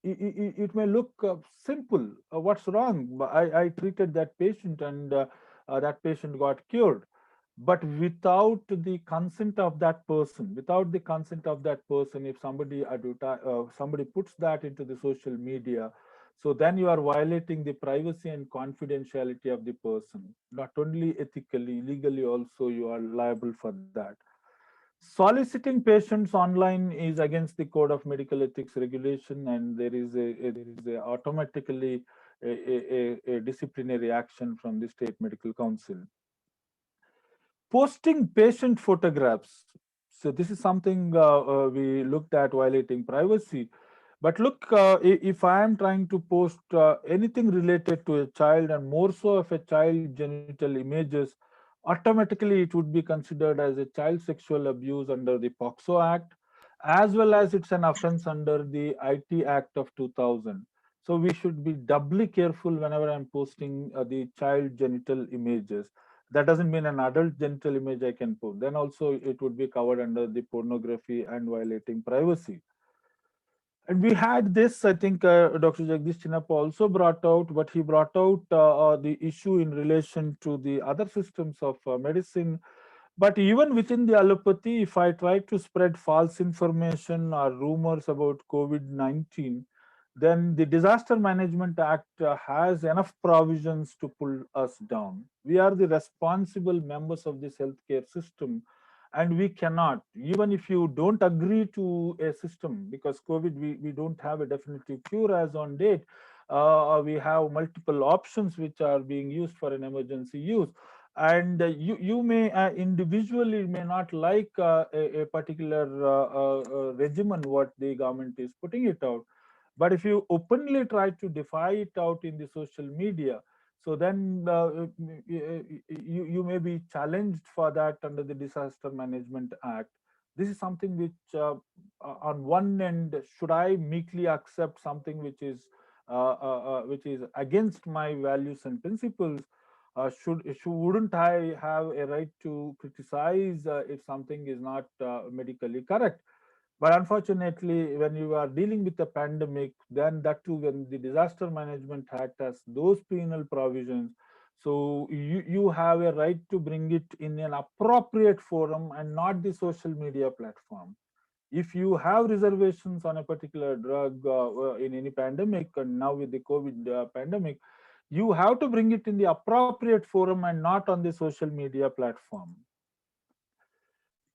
it may look simple. What's wrong? I treated that patient and that patient got cured. But without the consent of that person, if somebody somebody puts that into the social media, so then you are violating the privacy and confidentiality of the person. Not only ethically, legally also you are liable for that. Soliciting patients online is against the code of medical ethics regulation, and there is a automatically a disciplinary action from the state medical council. Posting patient photographs, so this is something we looked at violating privacy. But look, if I am trying to post anything related to a child, and more so of a child genital images, automatically it would be considered as a child sexual abuse under the POXO Act, as well as it's an offense under the IT Act of 2000. So we should be doubly careful whenever I'm posting the child genital images. That doesn't mean an adult genital image I can post. Then also it would be covered under the pornography and violating privacy. And we had this, I think Dr. Jagdish Chinappa also brought out, but he brought out the issue in relation to the other systems of medicine. But even within the allopathy, if I try to spread false information or rumors about COVID-19, then the Disaster Management Act has enough provisions to pull us down. We are the responsible members of this healthcare system, and we cannot, even if you don't agree to a system, because COVID, we don't have a definitive cure as on date. We have multiple options which are being used for an emergency use, and you may individually may not like a particular regimen what the government is putting it out, but if you openly try to defy it out in the social media, so then you may be challenged for that under the Disaster Management Act. This is something which, on one end, should I meekly accept something which is against my values and principles? Wouldn't I have a right to criticize if something is not medically correct? But unfortunately, when you are dealing with a pandemic, then that too, when the Disaster Management Act has those penal provisions, so you have a right to bring it in an appropriate forum and not the social media platform. If you have reservations on a particular drug in any pandemic, and now with the COVID pandemic, you have to bring it in the appropriate forum and not on the social media platform.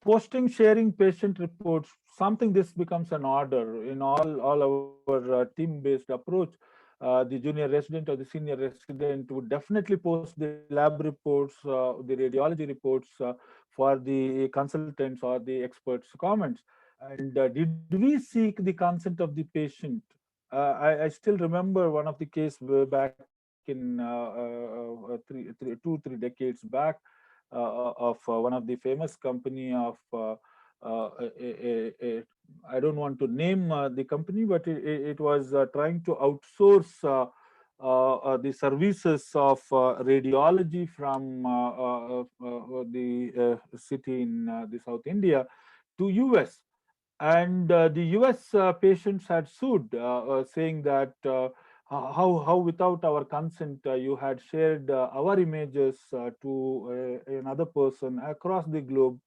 Posting, sharing patient reports, something this becomes an order in all our team-based approach. The junior resident or the senior resident would definitely post the lab reports, the radiology reports for the consultants or the experts' comments. And did we seek the consent of the patient? I still remember one of the case way back in 2-3 decades back, of one of the famous company of I don't want to name the company, but it was trying to outsource the services of radiology from the city in the South India to US. And the US patients had sued, saying that how without our consent you had shared our images to another person across the globe,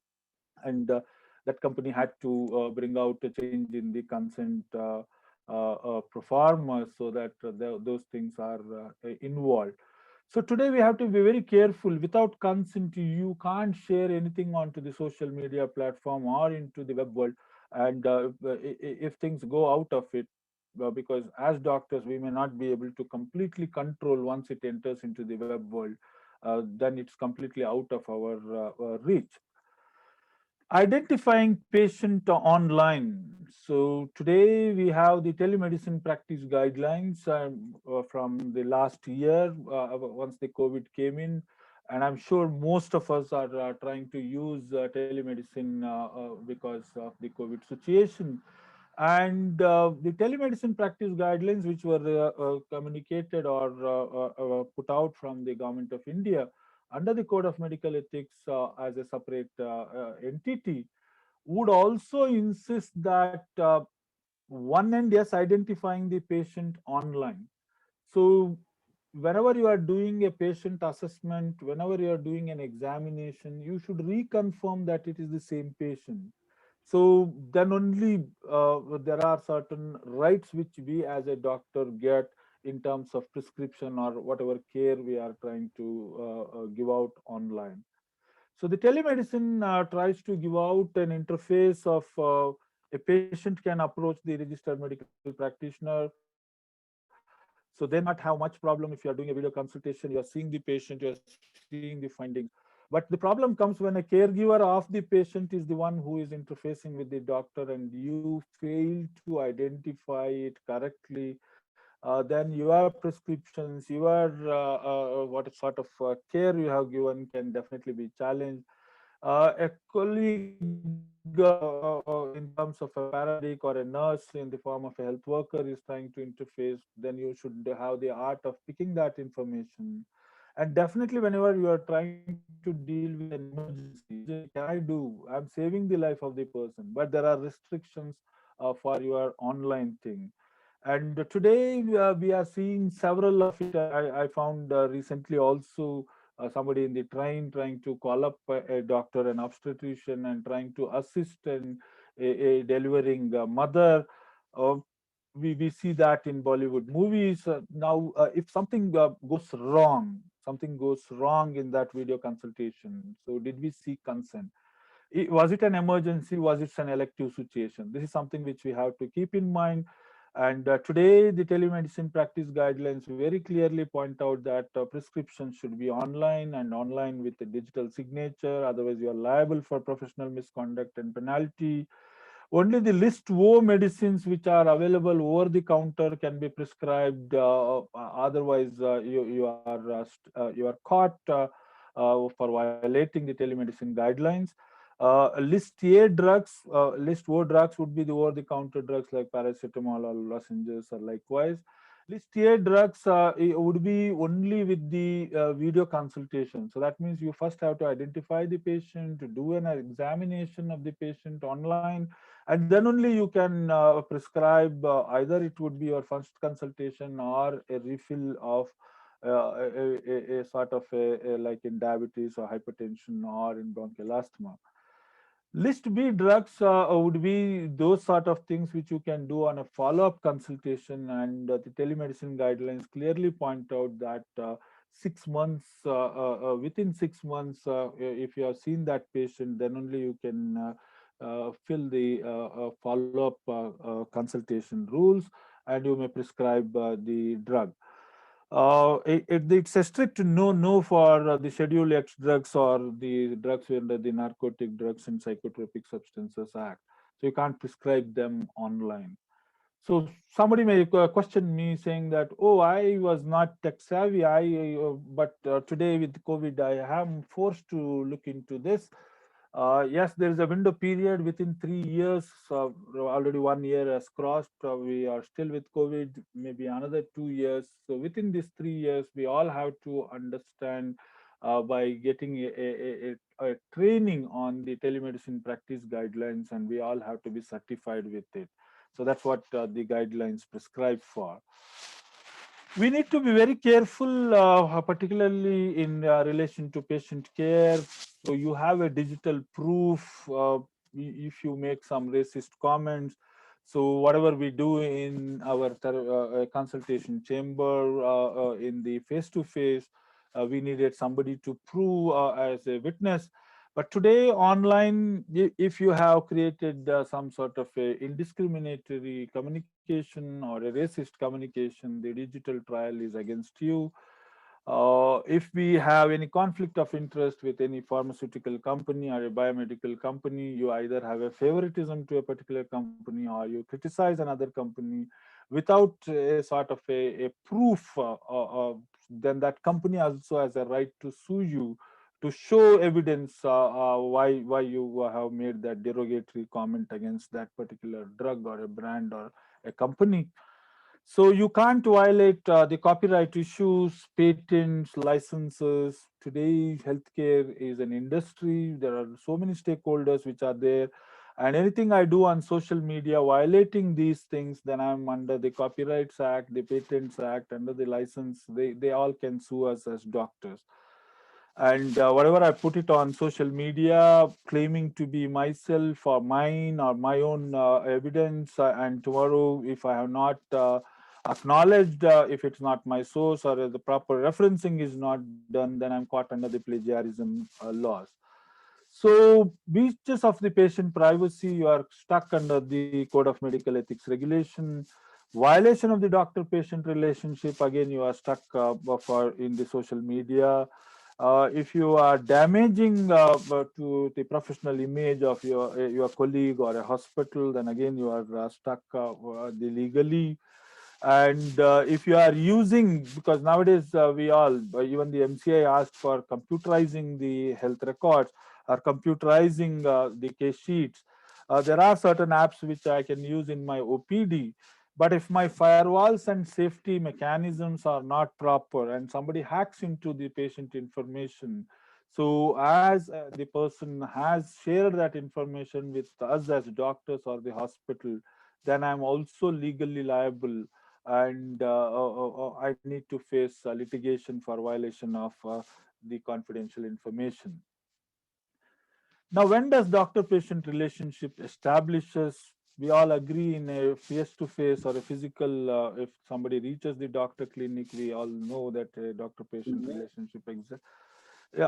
and that company had to bring out a change in the consent performance so that those things are involved. So today we have to be very careful. Without consent, you can't share anything onto the social media platform or into the web world. And if things go out of it, because as doctors, we may not be able to completely control once it enters into the web world, then it's completely out of our reach. Identifying patient online. So today we have the telemedicine practice guidelines from the last year once the COVID came in. And I'm sure most of us are trying to use telemedicine because of the COVID situation. And the telemedicine practice guidelines, which were communicated or put out from the government of India, under the Code of Medical Ethics as a separate entity, would also insist that one end, yes, identifying the patient online. So whenever you are doing a patient assessment, whenever you are doing an examination, you should reconfirm that it is the same patient. So then only there are certain rights which we as a doctor get in terms of prescription or whatever care we are trying to give out online. So the telemedicine tries to give out an interface of a patient can approach the registered medical practitioner. So they may not have much problem if you are doing a video consultation, you are seeing the patient, you are seeing the findings. But the problem comes when a caregiver of the patient is the one who is interfacing with the doctor and you fail to identify it correctly. Then your prescriptions, your what sort of care you have given can definitely be challenged. A colleague in terms of a paramedic or a nurse in the form of a health worker is trying to interface, then you should have the art of picking that information. And definitely whenever you are trying to deal with an emergency, what emergency can I do? I'm saving the life of the person, but there are restrictions for your online thing. And today we are seeing several of it. I found recently also somebody in the train trying to call up a doctor, an obstetrician, and trying to assist a delivering mother. Uh, we see that in Bollywood movies. Now, if something something goes wrong in that video consultation. So, did we seek consent? Was it an emergency? Was it an elective situation? This is something which we have to keep in mind. And today, the telemedicine practice guidelines very clearly point out that prescriptions should be online and online with a digital signature. Otherwise, you are liable for professional misconduct and penalty. Only the list O medicines which are available over the counter can be prescribed. Otherwise, you are caught for violating the telemedicine guidelines. List A drugs, list O drugs would be the over-the-counter drugs like paracetamol or lozenges or likewise. List A drugs would be only with the video consultation. So that means you first have to identify the patient, to do an examination of the patient online, and then only you can prescribe either it would be your first consultation or a refill of a sort of like in diabetes or hypertension or in bronchial asthma. List B drugs would be those sort of things which you can do on a follow-up consultation, and the telemedicine guidelines clearly point out that 6 months, within 6 months, if you have seen that patient, then only you can fill the follow-up consultation rules, and you may prescribe the drug. It's a strict no for the Schedule X drugs or the drugs under the Narcotic Drugs and Psychotropic Substances Act. So you can't prescribe them online. So somebody may question me saying that, oh, I was not tech savvy. But today with COVID, I am forced to look into this. Yes, there is a window period within 3 years. Already 1 year has crossed. We are still with COVID, maybe another 2 years. So within these 3 years, we all have to understand by getting a training on the telemedicine practice guidelines, and we all have to be certified with it. So that's what the guidelines prescribe for. We need to be very careful, particularly in relation to patient care. So you have a digital proof. if you make some racist comments, so whatever we do in our consultation chamber, in the face-to-face, we needed somebody to prove as a witness. But today online, if you have created some sort of a indiscriminatory communication or a racist communication, the digital trial is against you. If we have any conflict of interest with any pharmaceutical company or a biomedical company, you either have a favoritism to a particular company or you criticize another company without a sort of a proof, then that company also has a right to sue you to show evidence why you have made that derogatory comment against that particular drug or a brand or a company. So you can't violate the copyright issues, patents, licenses. Today, healthcare is an industry. There are so many stakeholders which are there. And anything I do on social media violating these things, then I'm under the Copyrights Act, the Patents Act, under the license. They all can sue us as doctors. And whatever I put it on social media, claiming to be myself or mine or my own evidence, and tomorrow, if I have not acknowledged, if it's not my source or the proper referencing is not done, then I'm caught under the plagiarism laws. So, breaches of the patient privacy, you are stuck under the Code of Medical Ethics regulation. Violation of the doctor-patient relationship, again, you are stuck in the social media. If you are damaging to the professional image of your colleague or a hospital, then again you are stuck the legally. And if you are using, because nowadays we all, even the MCI asked for computerizing the health records or computerizing the case sheets. There are certain apps which I can use in my OPD, but if my firewalls and safety mechanisms are not proper and somebody hacks into the patient information, so as the person has shared that information with us as doctors or the hospital, then I'm also legally liable, and I need to face litigation for violation of the confidential information. Now, when does doctor-patient relationship establishes? We all agree in a face-to-face or a physical. If somebody reaches the doctor clinic, we all know that a doctor-patient relationship exists.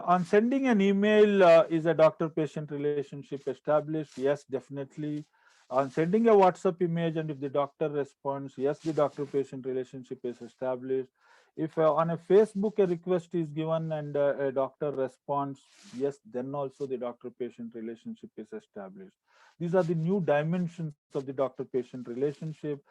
On sending an email, is a doctor-patient relationship established? Yes, definitely. On sending a WhatsApp image, and if the doctor responds, yes, the doctor-patient relationship is established. If on a Facebook a request is given and a doctor responds, yes, then also the doctor-patient relationship is established. These are the new dimensions of the doctor-patient relationship,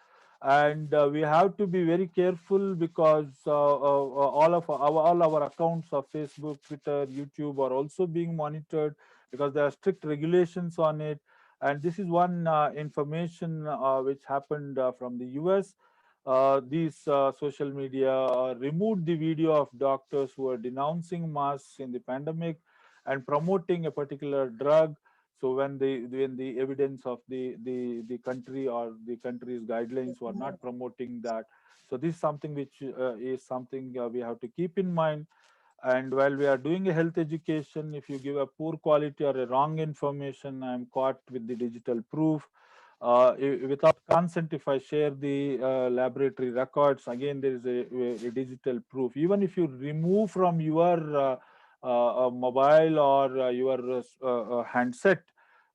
and we have to be very careful because all our accounts of Facebook, Twitter, YouTube are also being monitored because there are strict regulations on it. And this is one information which happened from the US. These social media removed the video of doctors who are denouncing masks in the pandemic and promoting a particular drug. So when the evidence of the country or the country's guidelines were not promoting that, so this is something which is something we have to keep in mind. And while we are doing a health education, if you give a poor quality or a wrong information, I'm caught with the digital proof. Without consent, if I share the laboratory records, again there is a digital proof. Even if you remove from your mobile or your handset,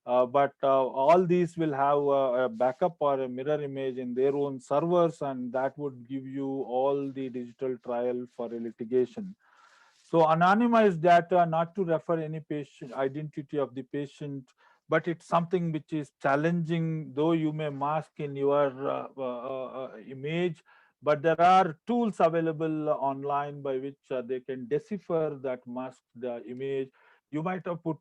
but all these will have a backup or a mirror image in their own servers, and that would give you all the digital trial for a litigation. So anonymized data, not to refer any patient identity of the patient, but it's something which is challenging, though you may mask in your image, but there are tools available online by which they can decipher that masked image. You might have put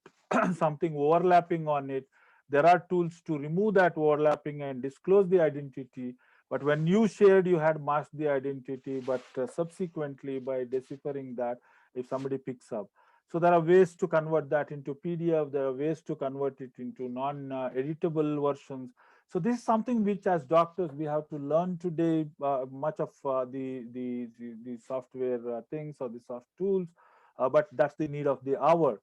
something overlapping on it. There are tools to remove that overlapping and disclose the identity. But when you shared, you had masked the identity, but subsequently by deciphering that, if somebody picks up. So there are ways to convert that into PDF. There are ways to convert it into non-editable versions. So this is something which, as doctors, we have to learn today. Much of the software things or the soft tools, but that's the need of the hour.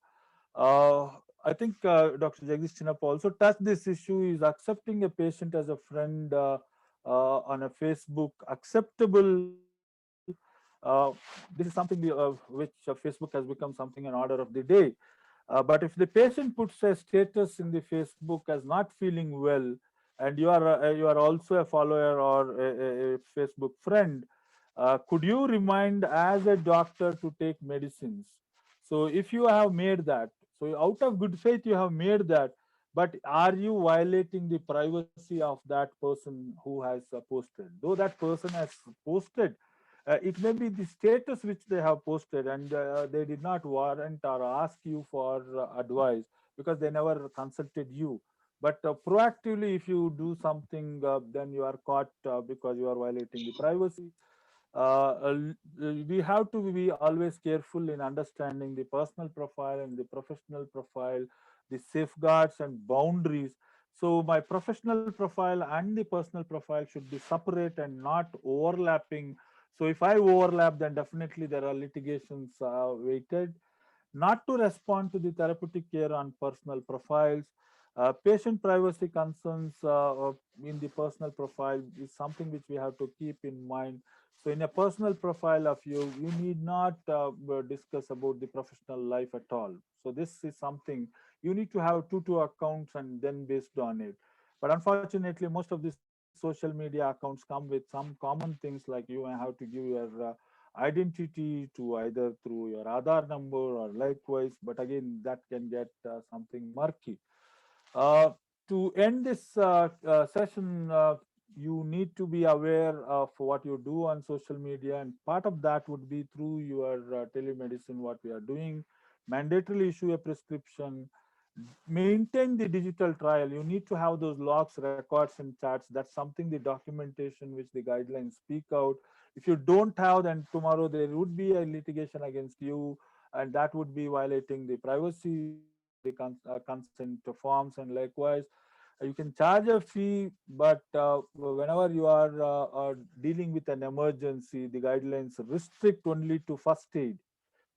I think Dr. Jagdish Chinappa also touched this issue. Is accepting a patient as a friend on a Facebook acceptable? This is something which Facebook has become something an order of the day. But if the patient puts a status in the Facebook as not feeling well, and you are also a follower or a Facebook friend, could you remind as a doctor to take medicines? So if you have made that, so out of good faith you have made that, but are you violating the privacy of that person who has posted? Though that person has posted, it may be the status which they have posted, and they did not warrant or ask you for advice because they never consulted you. But proactively, if you do something, then you are caught because you are violating the privacy. We have to be always careful in understanding the personal profile and the professional profile, the safeguards and boundaries. So my professional profile and the personal profile should be separate and not overlapping. So if I overlap, then definitely there are litigations waited. Not to respond to the therapeutic care on personal profiles. Patient privacy concerns in the personal profile is something which we have to keep in mind. So in a personal profile of you, you need not discuss about the professional life at all. So this is something you need to have two accounts and then based on it. But unfortunately, most of these social media accounts come with some common things like you have to give your identity to either through your Aadhaar number or likewise, but again, that can get something murky. Uh, to end this session, you need to be aware of what you do on social media, and part of that would be through your telemedicine, what we are doing, mandatorily issue a prescription, maintain the digital trial. You need to have those logs, records, and charts. That's something the documentation which the guidelines speak out. If you don't have, then tomorrow there would be a litigation against you, and that would be violating the privacy, the consent forms, and likewise. You can charge a fee, but whenever you are dealing with an emergency, the guidelines restrict only to first aid,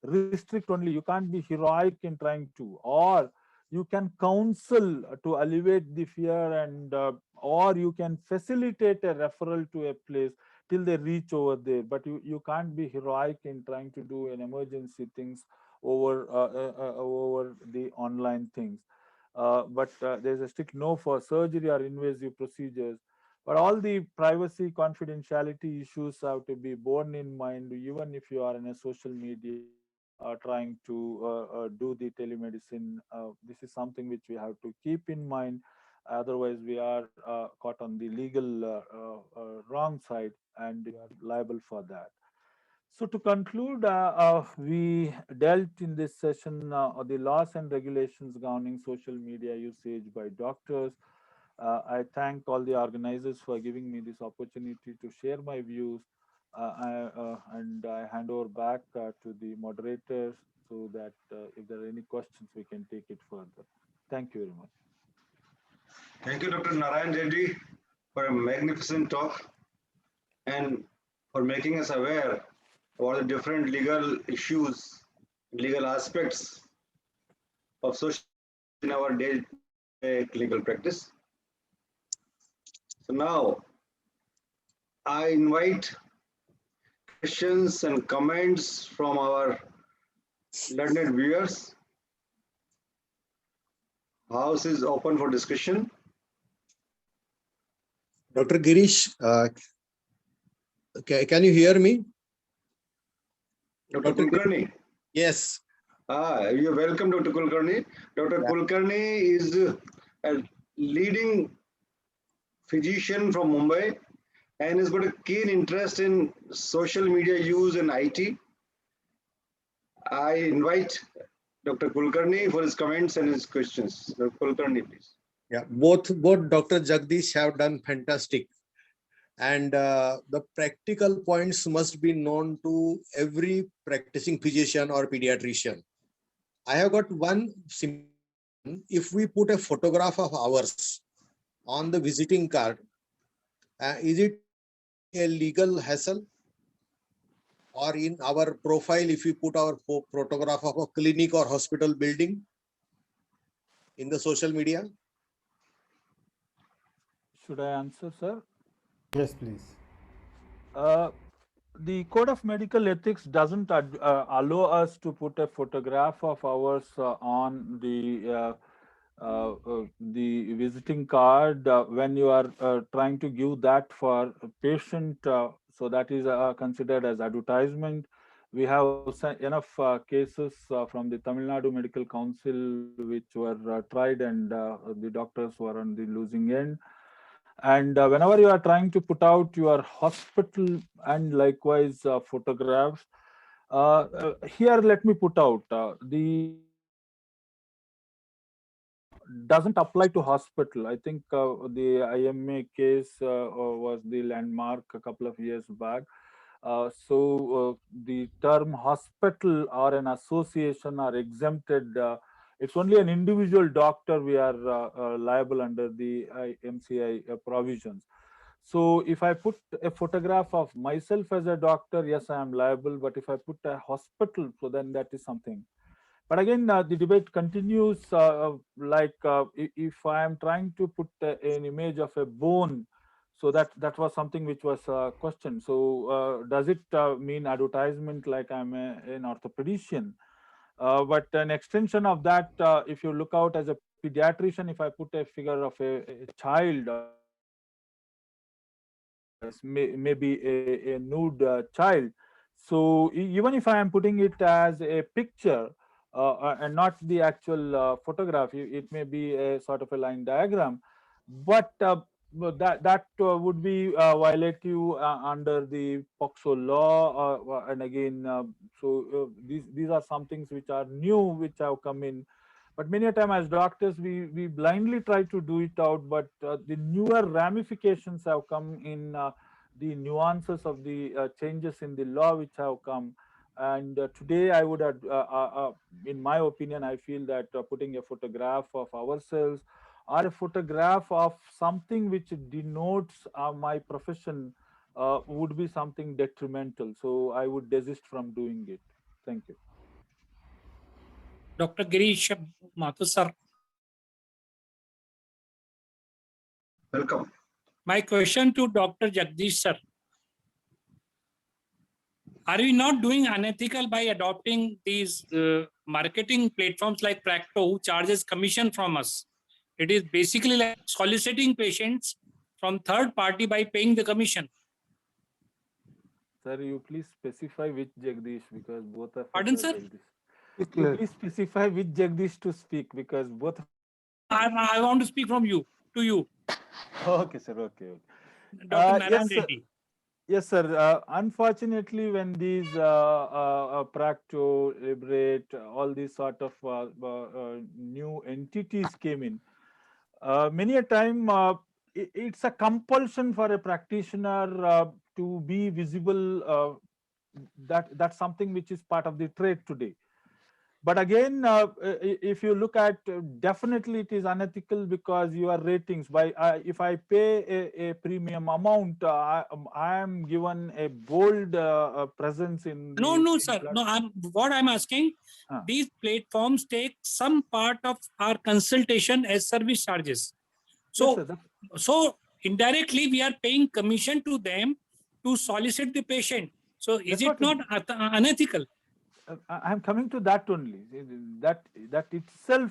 restrict only. You can't be heroic in trying to, or you can counsel to alleviate the fear, and or you can facilitate a referral to a place till they reach over there. But you can't be heroic in trying to do an emergency things over the online things. But there's a strict no for surgery or invasive procedures. But all the privacy confidentiality issues have to be borne in mind, even if you are in a social media trying to do the telemedicine. This is something which we have to keep in mind. Otherwise, we are caught on the legal wrong side, and we are liable for that. So to conclude, we dealt in this session the laws and regulations governing social media usage by doctors. I thank all the organizers for giving me this opportunity to share my views, and I hand over back to the moderators so that if there are any questions, we can take it further. Thank you very much. Thank you, Dr. Narayan Reddy, for a magnificent talk and for making us aware about the different legal issues, legal aspects of social in our day-to-day clinical practice. So now I invite questions and comments from our learned viewers. House is open for discussion. Dr. Girish, can you hear me? Dr. Kulkarni. Yes. You're welcome, Dr. Kulkarni. Dr. Kulkarni is a leading physician from Mumbai and has got a keen interest in social media use and IT. I invite Dr. Kulkarni for his comments and his questions. Dr. Kulkarni, please. Yeah, both Dr. Jagdish have done fantastic, and the practical points must be known to every practicing physician or pediatrician. I have got one simple. If we put a photograph of ours on the visiting card, is it a legal hassle? Or in our profile, if we put our photograph of a clinic or hospital building? in the social media? Should I answer, sir? Yes, please. The Code of Medical Ethics doesn't allow us to put a photograph of ours on the visiting card when you are trying to give that for a patient. So that is considered as advertisement. We have enough cases from the Tamil Nadu Medical Council which were tried, and the doctors were on the losing end. And whenever you are trying to put out your hospital and likewise photographs, here let me put out the doesn't apply to hospital. I think the IMA case was the landmark a couple of years back. The term hospital or an association are exempted. It's only an individual doctor we are liable under the MCI provisions. So if I put a photograph of myself as a doctor, yes, I am liable. But if I put a hospital, so then that is something. But again, the debate continues. If I am trying to put an image of a bone, so that was something which was questioned. So does it mean advertisement like I'm an orthopedician? But an extension of that, if you look out as a pediatrician, if I put a figure of a child, maybe a nude child. So even if I am putting it as a picture and not the actual photograph, it may be a sort of a line diagram, but that would be violative under the POCSO law. And again, these are some things which are new, which have come in. But many a time as doctors, we blindly try to do it out, but the newer ramifications have come in the nuances of the changes in the law which have come. And today I would, in my opinion, I feel that putting a photograph of ourselves or a photograph of something which denotes my profession would be something detrimental. So I would desist from doing it. Thank you. Dr. Girish Mathur, sir. Welcome. My question to Dr. Jagdish, sir. Are we not doing unethical by adopting these marketing platforms like Practo, who charges commission from us? It is basically like soliciting patients from third party by paying the commission. Sir, you please specify which Jagdish, because both are. Pardon, sir? You please specify which Jagdish to speak, because both. I want to speak from you to you. Okay, sir. Okay. Dr. Narayan Yes, sir. Reddy. Yes, sir. Unfortunately, when these Practo, Liberate, all these sort of new entities came in, many a time it's a compulsion for a practitioner to be visible. That's something which is part of the trade today. But again, if you look at, definitely it is unethical, because your ratings by if I pay a premium amount, I am given a bold presence in. No, sir. No, what I'm asking, these platforms take some part of our consultation as service charges. So, Yes, sir, so indirectly we are paying commission to them to solicit the patient. So is it not unethical? I'm coming to that only. That itself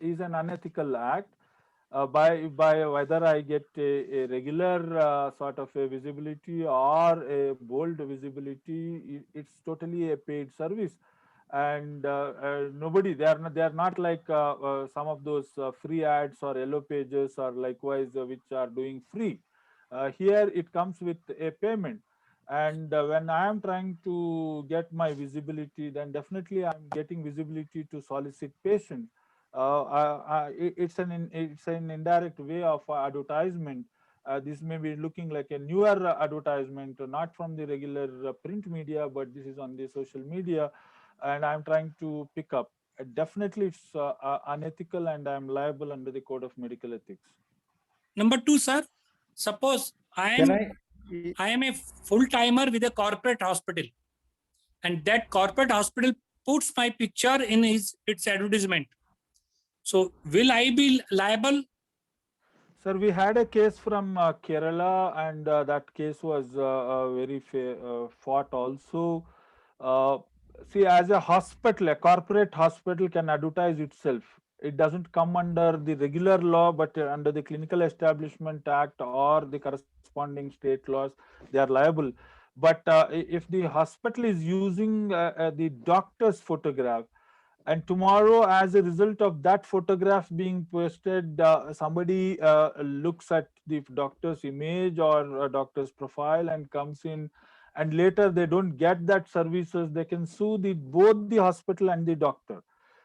is an unethical act. By whether I get a regular sort of a visibility or a bold visibility, it's totally a paid service. And nobody, they are not like some of those free ads or yellow pages or likewise which are doing free. Here it comes with a payment. And when I am trying to get my visibility, then definitely I'm getting visibility to solicit patients. It's an indirect way of advertisement. This may be looking like a newer advertisement, not from the regular print media, but this is on the social media, and I'm trying to pick up. Definitely, it's unethical, and I'm liable under the Code of Medical Ethics. Number two, sir, suppose I am a full-timer with a corporate hospital, and that corporate hospital puts my picture in its advertisement. So will I be liable? Sir, we had a case from Kerala, and that case was very fought also. Uh, See, as a hospital, a corporate hospital can advertise itself. It doesn't come under the regular law, but under the Clinical Establishment Act or the corresponding state laws, they are liable. But if the hospital is using the doctor's photograph, and tomorrow, as a result of that photograph being posted, somebody looks at the doctor's image or a doctor's profile and comes in, and later they don't get that services, they can sue both the hospital and the doctor.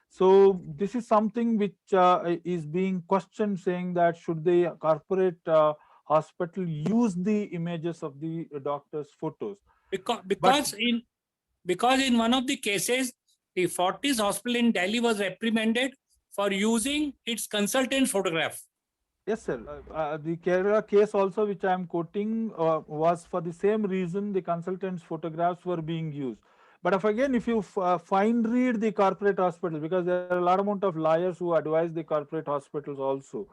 So this is something which is being questioned, saying that should the corporate hospital use the images of the doctor's photos? Because in one of the cases, the Fortis Hospital in Delhi was reprimanded for using its consultant photograph. Yes, sir. The Kerala case also, which I am quoting, was for the same reason the consultants' photographs were being used. But if you fine read the corporate hospital, because there are a lot amount of lawyers who advise the corporate hospitals also,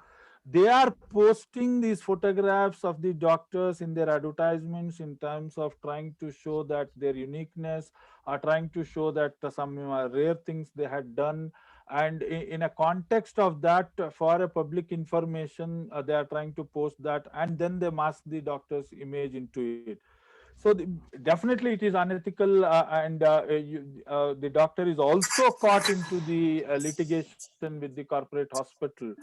they are posting these photographs of the doctors in their advertisements in terms of trying to show that their uniqueness, or trying to show that some rare things they had done, and in a context of that, for a public information, they are trying to post that, and then they mask the doctor's image into it. So definitely it is unethical, and the doctor is also caught into the litigation with the corporate hospital.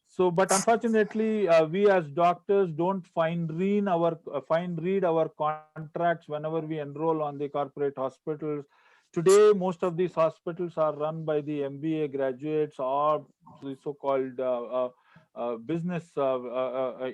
So, but unfortunately, we as doctors don't fine read our contracts whenever we enroll on the corporate hospitals. Today, most of these hospitals are run by the MBA graduates or the so-called business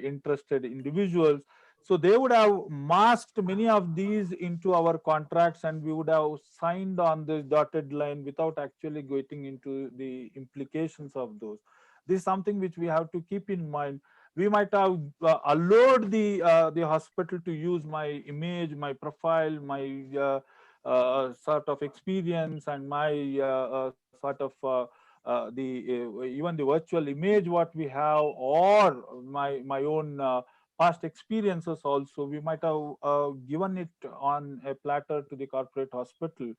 interested individuals. So they would have masked many of these into our contracts, and we would have signed on the dotted line without actually getting into the implications of those. This is something which we have to keep in mind. We might have allowed the hospital to use my image, my profile, my sort of experience, and my sort of even the virtual image what we have, or my own past experiences also. We might have given it on a platter to the corporate hospital,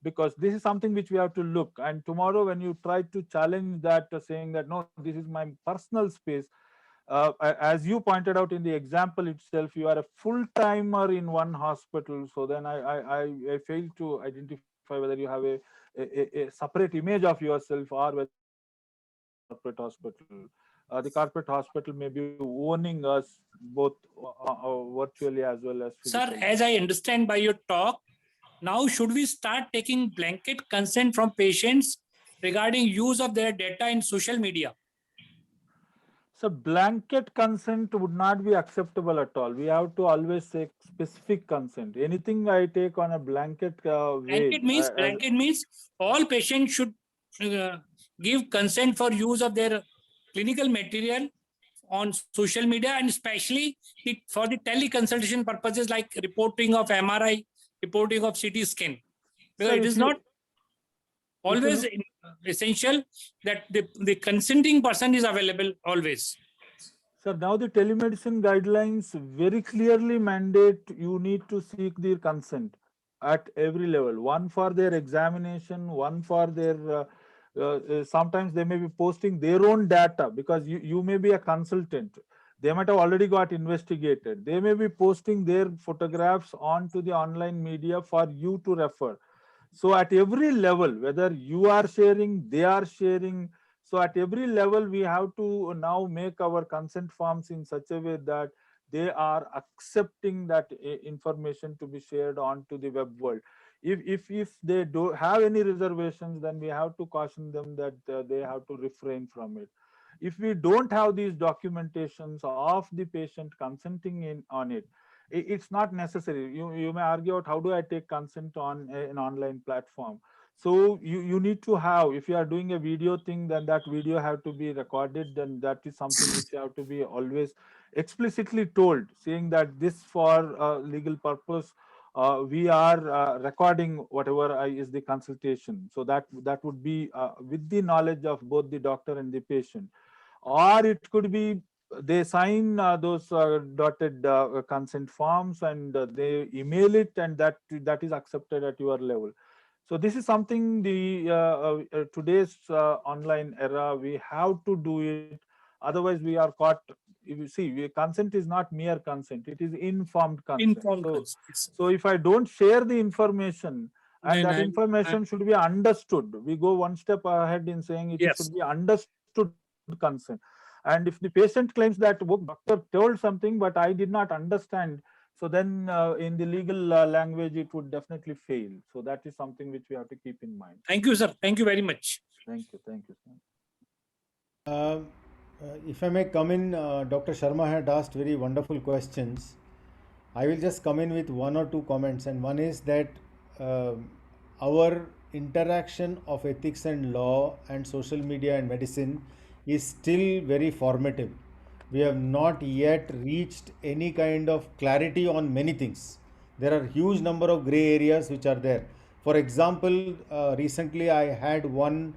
because this is something which we have to look. And tomorrow when you try to challenge that, saying that no, this is my personal space, as you pointed out in the example itself, you are a full timer in one hospital, so then I fail to identify whether you have a separate image of yourself, or whether corporate hospital. The corporate hospital may be owning us both virtually as well as Sir, physically. as I understand by your talk, now should we start taking blanket consent from patients regarding use of their data in social media? So blanket consent would not be acceptable at all. We have to always take specific consent. Anything I take on a blanket way. Blanket means all patients should give consent for use of their clinical material on social media, and especially for the teleconsultation purposes like reporting of MRI, reporting of CT scan. Because it is not always essential that the consenting person is available always. So now the telemedicine guidelines very clearly mandate you need to seek their consent at every level. One for their examination, one for their sometimes they may be posting their own data, because you may be a consultant. They might have already got investigated. They may be posting their photographs onto the online media for you to refer. So at every level, whether you are sharing, they are sharing. So at every level, we have to now make our consent forms in such a way that they are accepting that information to be shared onto the web world. If they don't have any reservations, then we have to caution them that they have to refrain from it. If we don't have these documentations of the patient consenting on it, it's not necessary. You may argue out, how do I take consent on an online platform? So you need to have, if you are doing a video thing, then that video have to be recorded, then that is something which you have to be always explicitly told, saying that this for legal purpose, we are recording whatever is the consultation. So that would be with the knowledge of both the doctor and the patient. Or it could be they sign those dotted consent forms and they email it, and that is accepted at your level. So this is something the today's online era we have to do it. Otherwise, we are caught. If you see, consent is not mere consent; it is informed consent. Informed So, consent. Yes. so if I don't share the information, and Then that information should be understood, we go one step ahead in saying it yes. should be understood consent. And if the patient claims that, oh, doctor told something, but I did not understand, so then in the legal language, it would definitely fail. So that is something which we have to keep in mind. Thank you, sir. Thank you very much. Thank you. Thank you, sir. If I may come in, Dr. Sharma had asked very wonderful questions. I will just come in with one or two comments, and one is that our interaction of ethics and law and social media and medicine is still very formative. We have not yet reached any kind of clarity on many things. There are huge number of gray areas which are there. For example, recently I had one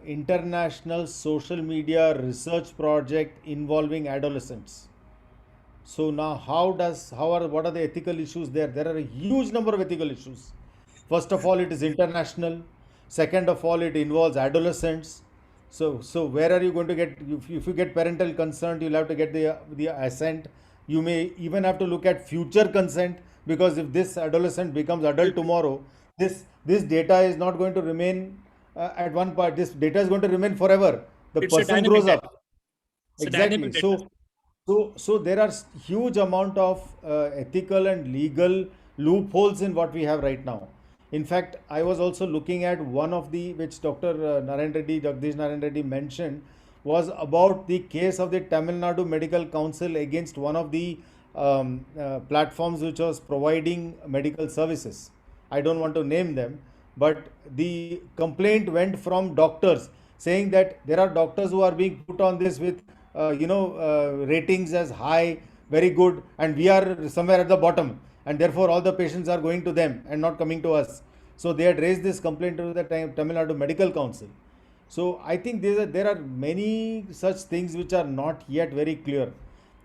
international social media research project involving adolescents. So now what are the ethical issues there? There are a huge number of ethical issues. First of all, it is international. Second of all, it involves adolescents. So where are you going to get, if you get parental consent, you'll have to get the assent. You may even have to look at future consent, because if this adolescent becomes adult tomorrow, this data is not going to remain at one part. This data is going to remain forever. The It's a person dynamic grows data. up. It's a Exactly. dynamic data. So there are huge amount of ethical and legal loopholes in what we have right now. In fact, I was also looking at one of the, which Dr. Jagdish Narayan Reddy mentioned, was about the case of the Tamil Nadu Medical Council against one of the platforms which was providing medical services. I don't want to name them, but the complaint went from doctors saying that there are doctors who are being put on this with ratings as high, very good, and we are somewhere at the bottom, and therefore all the patients are going to them and not coming to us. So they had raised this complaint to the Tamil Nadu Medical Council. So I think there are many such things which are not yet very clear.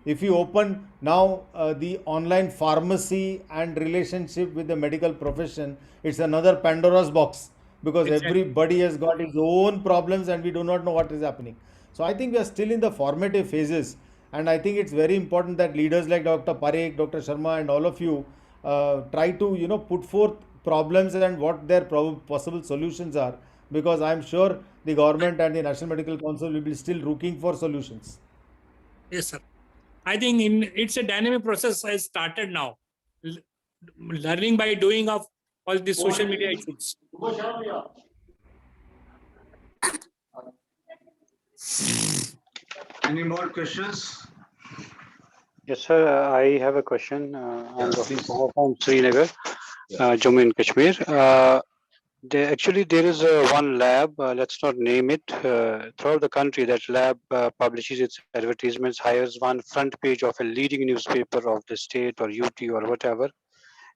If you open now the online pharmacy and relationship with the medical profession, it's another Pandora's box, because Exactly. everybody has got his own problems and we do not know what is happening. So I think we are still in the formative phases, and I think it's very important that leaders like Dr. Parekh, Dr. Sharma, and all of you try to put forth problems and what their possible solutions are, because I'm sure the government and the National Medical Council will be still looking for solutions. Yes, sir. I think it's a dynamic process has started now. Learning by doing of all the social media issues. Any more questions? Yes, sir. I have a question. I'm talking from Srinagar, Jammu and Kashmir. There is one lab, let's not name it, throughout the country. That lab publishes its advertisements, hires one front page of a leading newspaper of the state or UT or whatever.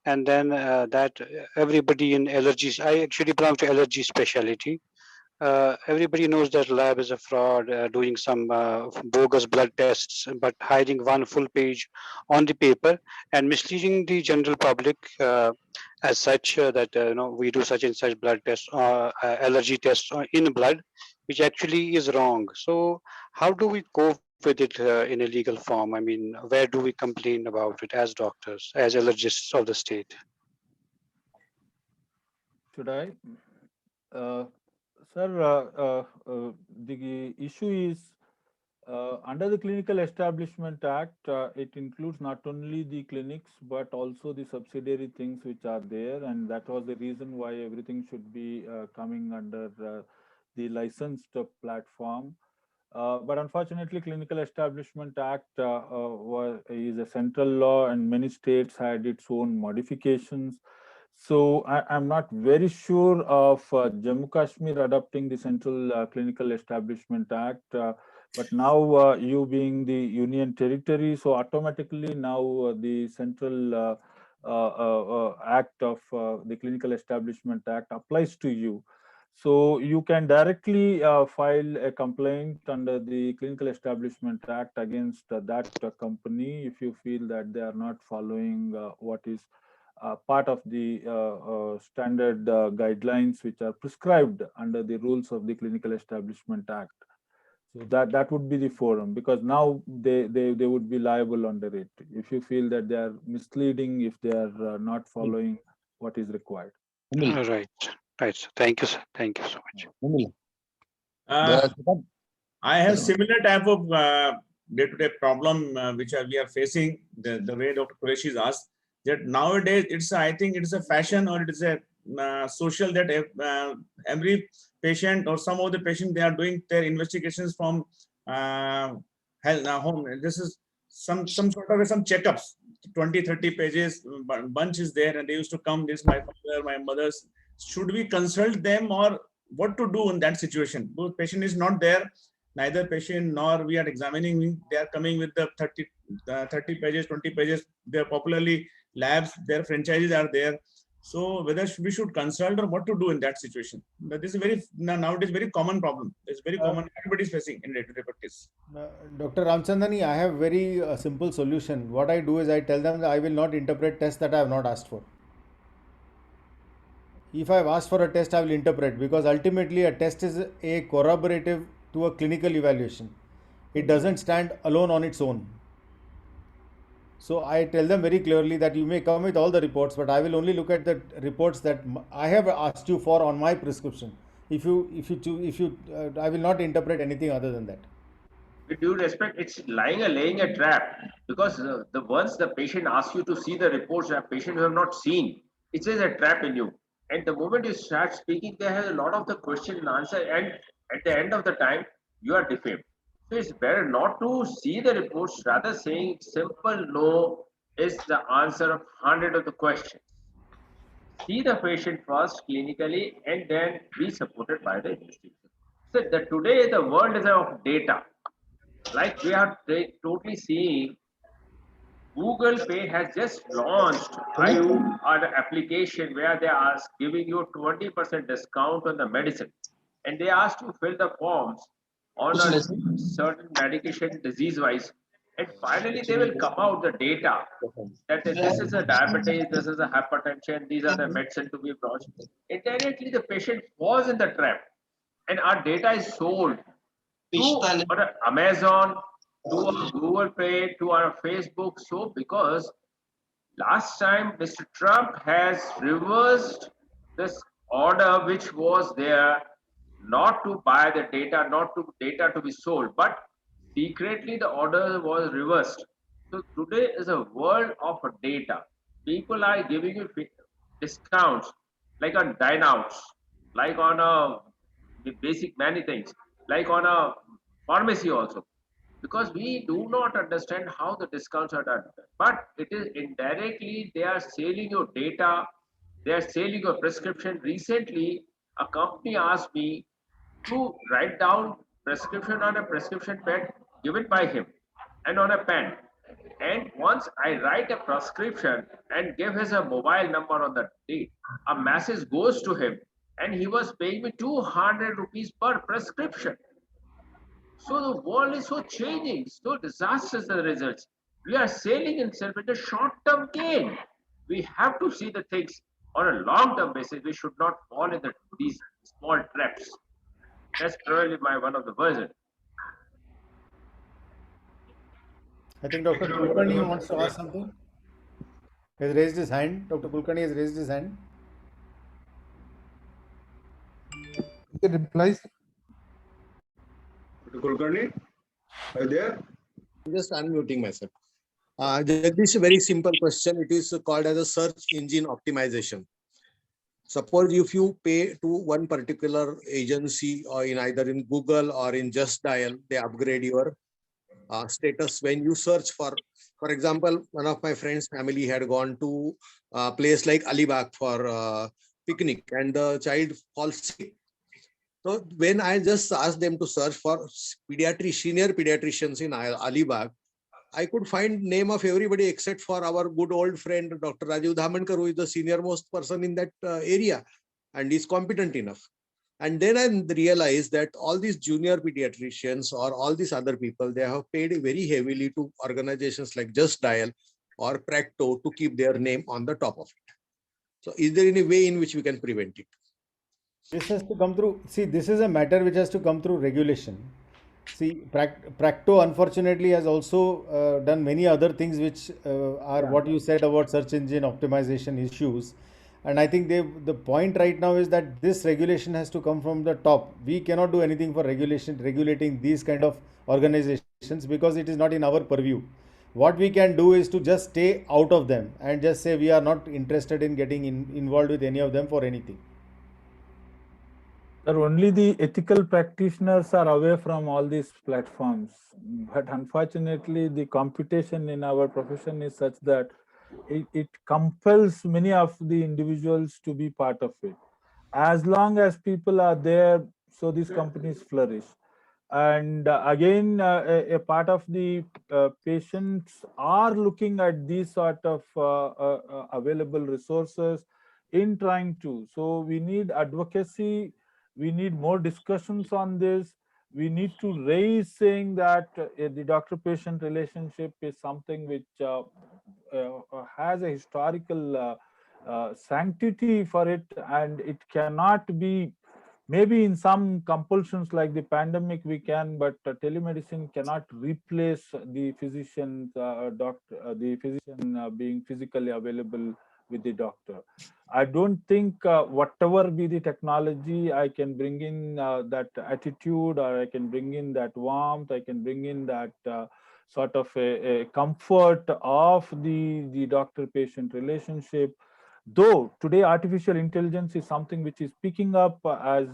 And then that everybody in allergies, I actually belong to allergy specialty. Everybody knows that lab is a fraud, doing some bogus blood tests, but hiding one full page on the paper and misleading the general public as such that we do such and such blood tests, allergy tests in blood, which actually is wrong. So how do we cope with it in a legal form? I mean, where do we complain about it as doctors, as allergists of the state? Should I? Sir, the issue is under the Clinical Establishment Act, it includes not only the clinics but also the subsidiary things which are there, and that was the reason why everything should be coming under the licensed platform. But unfortunately, Clinical Establishment Act is a central law, and many states had its own modifications. So I'm not very sure of Jammu Kashmir adopting the Central Clinical Establishment Act, but now you being the union territory, so automatically now the central Act of the Clinical Establishment Act applies to you. So you can directly file a complaint under the Clinical Establishment Act against that company if you feel that they are not following what is part of the standard guidelines which are prescribed under the rules of the Clinical Establishment Act. So that would be the forum, because now they would be liable under it if you feel that they are misleading, if they are not following what is required. Right. Right. Thank you, sir. Thank you so much. I have similar type of day-to-day problem which we are facing. The way Dr. Qureshi has asked, that nowadays I think it's a fashion, or it is a social, that every patient or some of the patients, they are doing their investigations from health home. This is some sort of some checkups, 20-30 pages bunch is there, and they used to come. This my father, my mother's. Should we consult them, or what to do in that situation? Because patient is not there, neither patient nor we are examining. They are coming with the 30 pages, 20 pages. They are popularly labs, their franchises are there. So whether we should consult or what to do in that situation. But this is nowadays very common problem. It's very common. Everybody is facing in day-to-day practice. Dr. Ramchandani, I have very simple solution. What I do is I tell them that I will not interpret tests that I have not asked for. If I have asked for a test, I will interpret, because ultimately a test is a corroborative to a clinical evaluation. It doesn't stand alone on its own. So I tell them very clearly that you may come with all the reports, but I will only look at the reports that I have asked you for on my prescription. I will not interpret anything other than that. With due respect, it's laying a trap, because once the patient asks you to see the reports that patient have not seen, it is a trap in you. And the moment you start speaking, there has a lot of the question and answer, and at the end of the time, you are defamed. So it's better not to see the reports, rather saying simple no is the answer of 100 of the questions. See the patient first clinically, and then be supported by the investigation. So today the world is of data. Like we are totally seeing, Google Pay has just launched an application where they are giving you 20% discount on the medicine, and they ask you to fill the forms on a certain medication disease-wise, and finally they will come out the data that this is a diabetes, this is a hypertension, these are the medicine to be brought. Indirectly, the patient was in the trap, and our data is sold to Amazon, to our Google Pay, to our Facebook. So because last time Mr. Trump has reversed this order which was there, not to buy the data, not to data to be sold, but secretly the order was reversed. So today is a world of data. People are giving you discounts like on dine outs, like on a basic many things, like on a pharmacy also, because we do not understand how the discounts are done. But it is indirectly they are selling your data, they are selling your prescription. Recently, a company asked me to write down prescription on a prescription pad given by him and on a pen. And once I write a prescription and give his a mobile number on the date, a message goes to him, and he was paying me 200 rupees per prescription. So the world is so changing, so disastrous the results. We are sailing in a short-term gain. We have to see the things on a long-term basis. We should not fall into these small traps. That's probably one of the version. I think Dr. Kulkarni wants to ask something. He has raised his hand. Dr. Kulkarni has raised his hand. You can reply. Dr. Kulkarni, are you there? I'm just unmuting myself. This is a very simple question. It is called as a search engine optimization. Suppose if you pay to one particular agency, or in either in Google or in Just Dial, they upgrade your status when you search for example, one of my friends' family had gone to a place like Alibag for picnic, and the child falls sick. So when I just asked them to search for senior pediatricians in Alibag, I could find name of everybody except for our good old friend, Dr. Rajiv Dhamankar, who is the senior most person in that area and is competent enough. And then I realized that all these junior pediatricians or all these other people, they have paid very heavily to organizations like Just Dial or Practo to keep their name on the top of it. So is there any way in which we can prevent it? This has to come through. See, this is a matter which has to come through regulation. See, Practo unfortunately has also done many other things which are what you said about search engine optimization issues. And I think the point right now is that this regulation has to come from the top. We cannot do anything for regulating these kind of organizations because it is not in our purview. What we can do is to just stay out of them and just say we are not interested in getting involved with any of them for anything. Sir, only the ethical practitioners are away from all these platforms. But unfortunately, the competition in our profession is such that it compels many of the individuals to be part of it. As long as people are there, so these companies flourish. And again, a part of the patients are looking at these sort of available resources in trying to. So we need advocacy. We need more discussions on this. We need to raise saying that the doctor-patient relationship is something which has a historical sanctity for it, and it cannot be, maybe in some compulsions like the pandemic we can, but telemedicine cannot replace the physician, the physician being physically available with the doctor. I don't think whatever be the technology, I can bring in that attitude, or I can bring in that warmth, I can bring in that sort of a comfort of the doctor-patient relationship. Though today artificial intelligence is something which is picking up as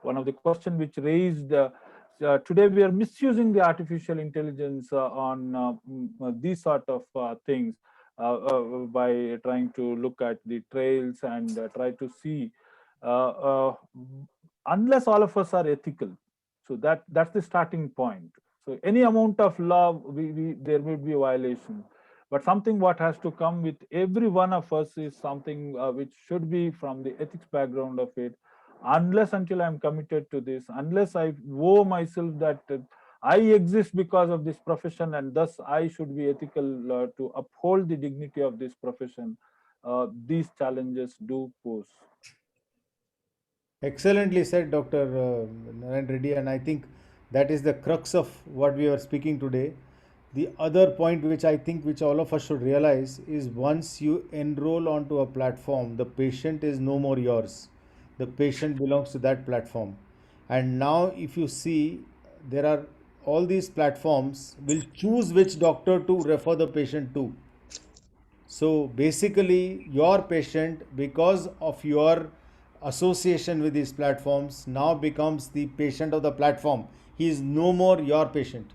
one of the questions which raised, today we are misusing the artificial intelligence on these sort of things by trying to look at the trails and try to see, unless all of us are ethical. So that's the starting point. So any amount of law, there will be a violation. But something what has to come with every one of us is something which should be from the ethics background of it. Unless until I'm committed to this, unless I owe myself that I exist because of this profession and thus I should be ethical to uphold the dignity of this profession, these challenges do pose. Excellently said, Dr. Narayan Reddy, and I think that is the crux of what we are speaking today. The other point which I think which all of us should realize is once you enroll onto a platform, the patient is no more yours. The patient belongs to that platform. And now if you see, there are all these platforms will choose which doctor to refer the patient to. So basically your patient, because of your association with these platforms, now becomes the patient of the platform. He is no more your patient.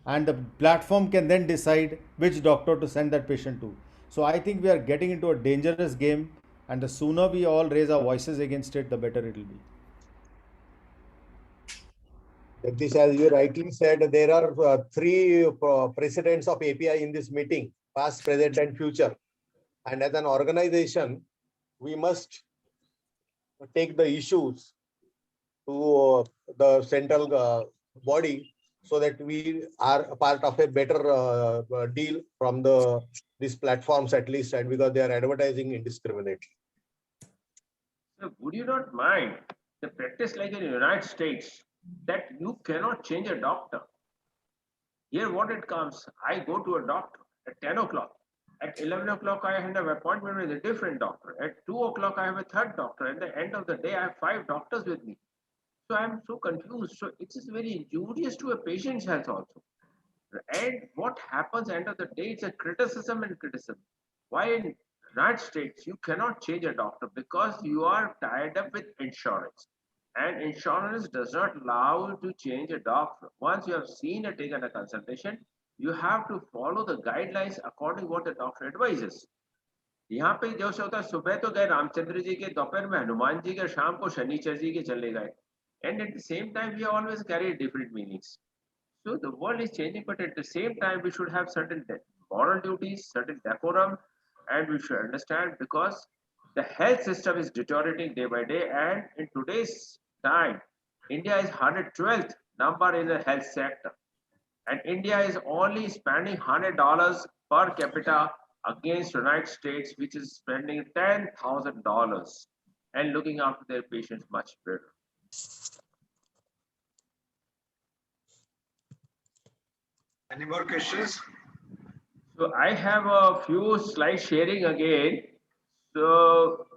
And the platform can then decide which doctor to send that patient to. So I think we are getting into a dangerous game, and the sooner we all raise our voices against it, the better it will be. Jagdish, as you rightly said, there are three presidents of API in this meeting, past, present, and future. And as an organization, we must take the issues to the central body so that we are a part of a better deal from these platforms at least, and because they are advertising indiscriminately. So would you not mind the practice like in the United States that you cannot change a doctor? Here what it comes, I go to a doctor at 10 o'clock. At 11 o'clock, I have an appointment with a different doctor. At 2 o'clock, I have a third doctor. At the end of the day, I have 5 doctors with me. So I'm so confused. So it is very injurious to a patient's health also. And what happens at the end of the day, it's a criticism and criticism. Why in United States, you cannot change a doctor because you are tied up with insurance. And insurance does not allow you to change a doctor. Once you have seen and taken a consultation, you have to follow the guidelines according to what the doctor advises. यहाँ पे जो होता है, सुबह तो गए रामचंद्र जी के, दोपहर में हनुमान जी के, शाम को शनिचर जी के चले गए. And at the same time, we always carry different meanings. So the world is changing, but at the same time, we should have certain moral duties, certain decorum, and we should understand because the health system is deteriorating day by day. And in today's time, India is 112th number in the health sector. And India is only spending $100 per capita against United States, which is spending $10,000 and looking after their patients much better. Any more questions? So I have a few slide sharing again. So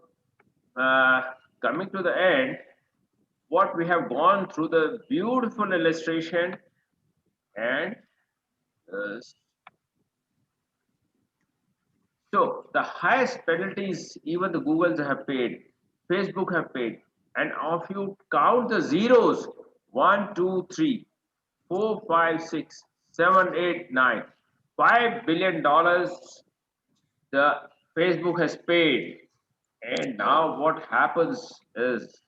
coming to the end, what we have gone through the beautiful illustration and uh, so the highest penalties even the Googles have paid, Facebook have paid, and if you count the zeros, 1, 2, 3, 4, 5, 6, 7, 8, 9, $5 billion the Facebook has paid. And now what happens is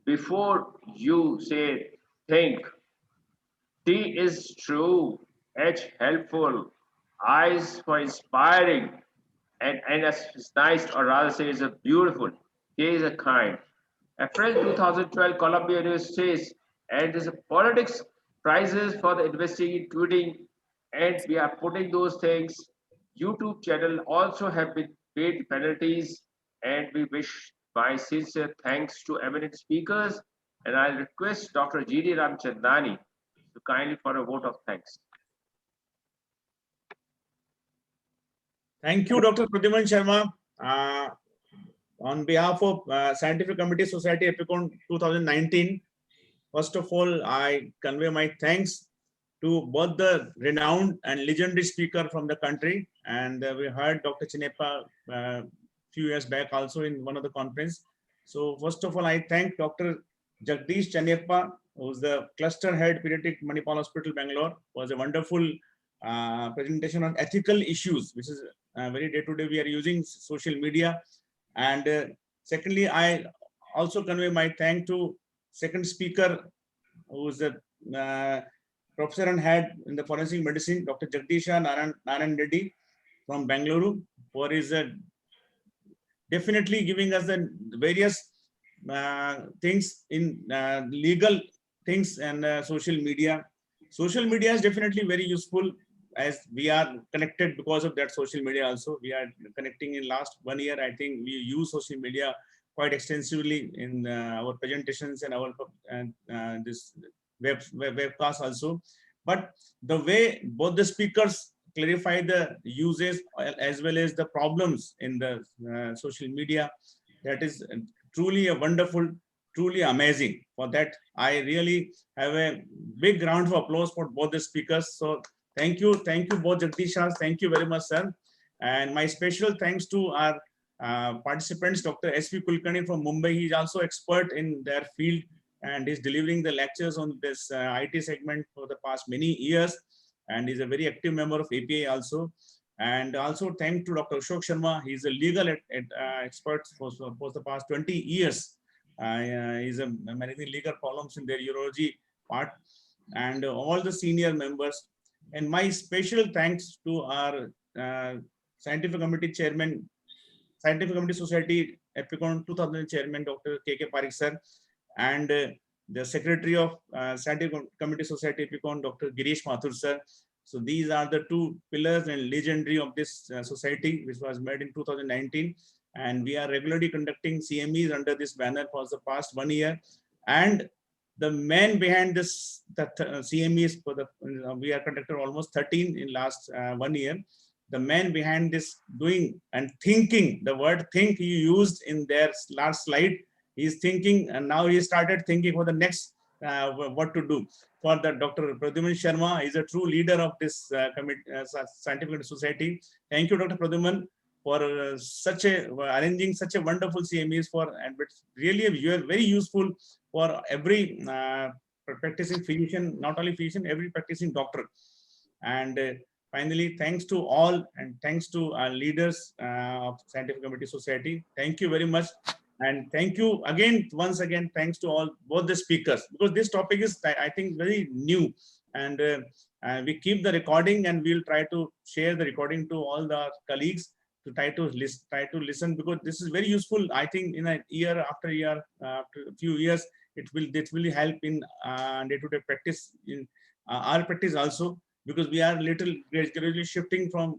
before you say think, T is true, H helpful, I is for inspiring, and N is nice, or rather say is a beautiful, K is a kind. April 2012, Columbia University says, and there's a politics prizes for the investigating, and we are putting those things. YouTube channel also have been paid penalties, and we wish my sincere thanks to eminent speakers, and I request Dr. G.D. Ramchandani to kindly for a vote of thanks. Thank you, Dr. Pradyuman Sharma. On behalf of Scientific Committee Society Epicon 2019, first of all, I convey my thanks to both the renowned and legendary speaker from the country. And we heard Dr. Chinappa a few years back also in one of the conference. So first of all, I thank Dr. Jagdish Chaniappa, who's the cluster head pediatric Manipal Hospital, Bangalore. It was a wonderful presentation on ethical issues, which is very day-to-day we are using social media. And secondly, I also convey my thank to second speaker, who is a professor and head in the forensic medicine, Dr. Jagdisha Narayan Reddy from Bangalore, for his definitely giving us the various things in legal things and social media. Social media is definitely very useful, as we are connected because of that social media also. We are connecting in last 1 year. I think we use social media quite extensively in our presentations and our this webcast also. But the way both the speakers clarify the uses as well as the problems in the social media, that is truly a wonderful, truly amazing. For that, I really have a big round of applause for both the speakers. So thank you both Jagdishas. Thank you very much, sir. And my special thanks to our participants, Dr. S.P. Kulkarni from Mumbai. He is also expert in their field and is delivering the lectures on this IT segment for the past many years, and is a very active member of API also. And also thank to Dr. Ashok Sharma. He is a legal expert for the past 20 years. He's managing legal problems in their urology part, and all the senior members. And my special thanks to our Scientific Committee Chairman, Scientific Committee Society Epicon 2000 Chairman, Dr. K.K. Parikh sir, and the Secretary of Scientific Committee Society Epicon, Dr. Girish Mathur sir. So these are the two pillars and legendary of this society, which was made in 2019. And we are regularly conducting CMEs under this banner for the past 1 year. And the man behind this CMEs for the we are conducted almost 13 in last 1 year. The man behind this doing and thinking, the word think he used in their last slide. He is thinking, and now he started thinking for the next what to do. For the Dr. Pradyuman Sharma is a true leader of this Scientific Society. Thank you, Dr. Pradyuman, for arranging such a wonderful CMEs for, and it's really very useful for every practicing physician, not only physician, every practicing doctor. And finally, thanks to all, and thanks to our leaders of Scientific Committee Society. Thank you very much. And thank you again, once again, thanks to both the speakers, because this topic is, I think, very new. And we keep the recording, and we'll try to share the recording to all the colleagues to try to listen, because this is very useful. I think in a year after year, after a few years, it will help in day-to-day practice, in our practice also, because we are gradually shifting from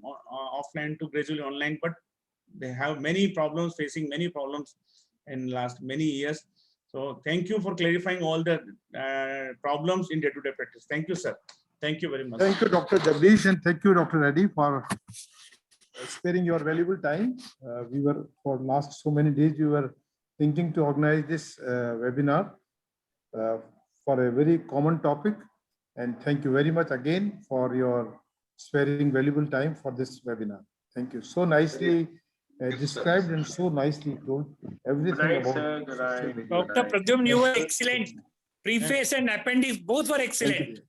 offline to gradually online, but they have many problems, facing many problems in last many years. So thank you for clarifying all the problems in day-to-day practice. Thank you, sir. Thank you very much. Thank you, Dr. Jagdish, and thank you, Dr. Reddy, for sparing your valuable time. We were, for last so many days, we were thinking to organize this webinar for a very common topic. And thank you very much again for your sparing valuable time for this webinar. Thank you. So nicely described and so nicely told everything Good night, about sir. Good social night. media. Dr. Pradyumna, you were excellent. Preface and appendix, both were excellent.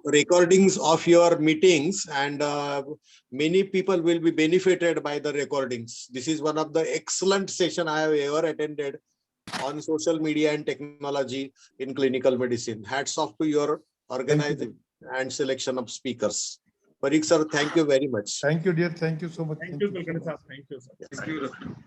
Recordings of your meetings, and many people will be benefited by the recordings. This is one of the excellent session I have ever attended on social media and technology in clinical medicine. Hats off to your organizing and selection of speakers. Parikh sir, thank you very much. Thank you, dear. Thank you so much. Thank you, Kulkarni sir. Thank you, sir. Yes.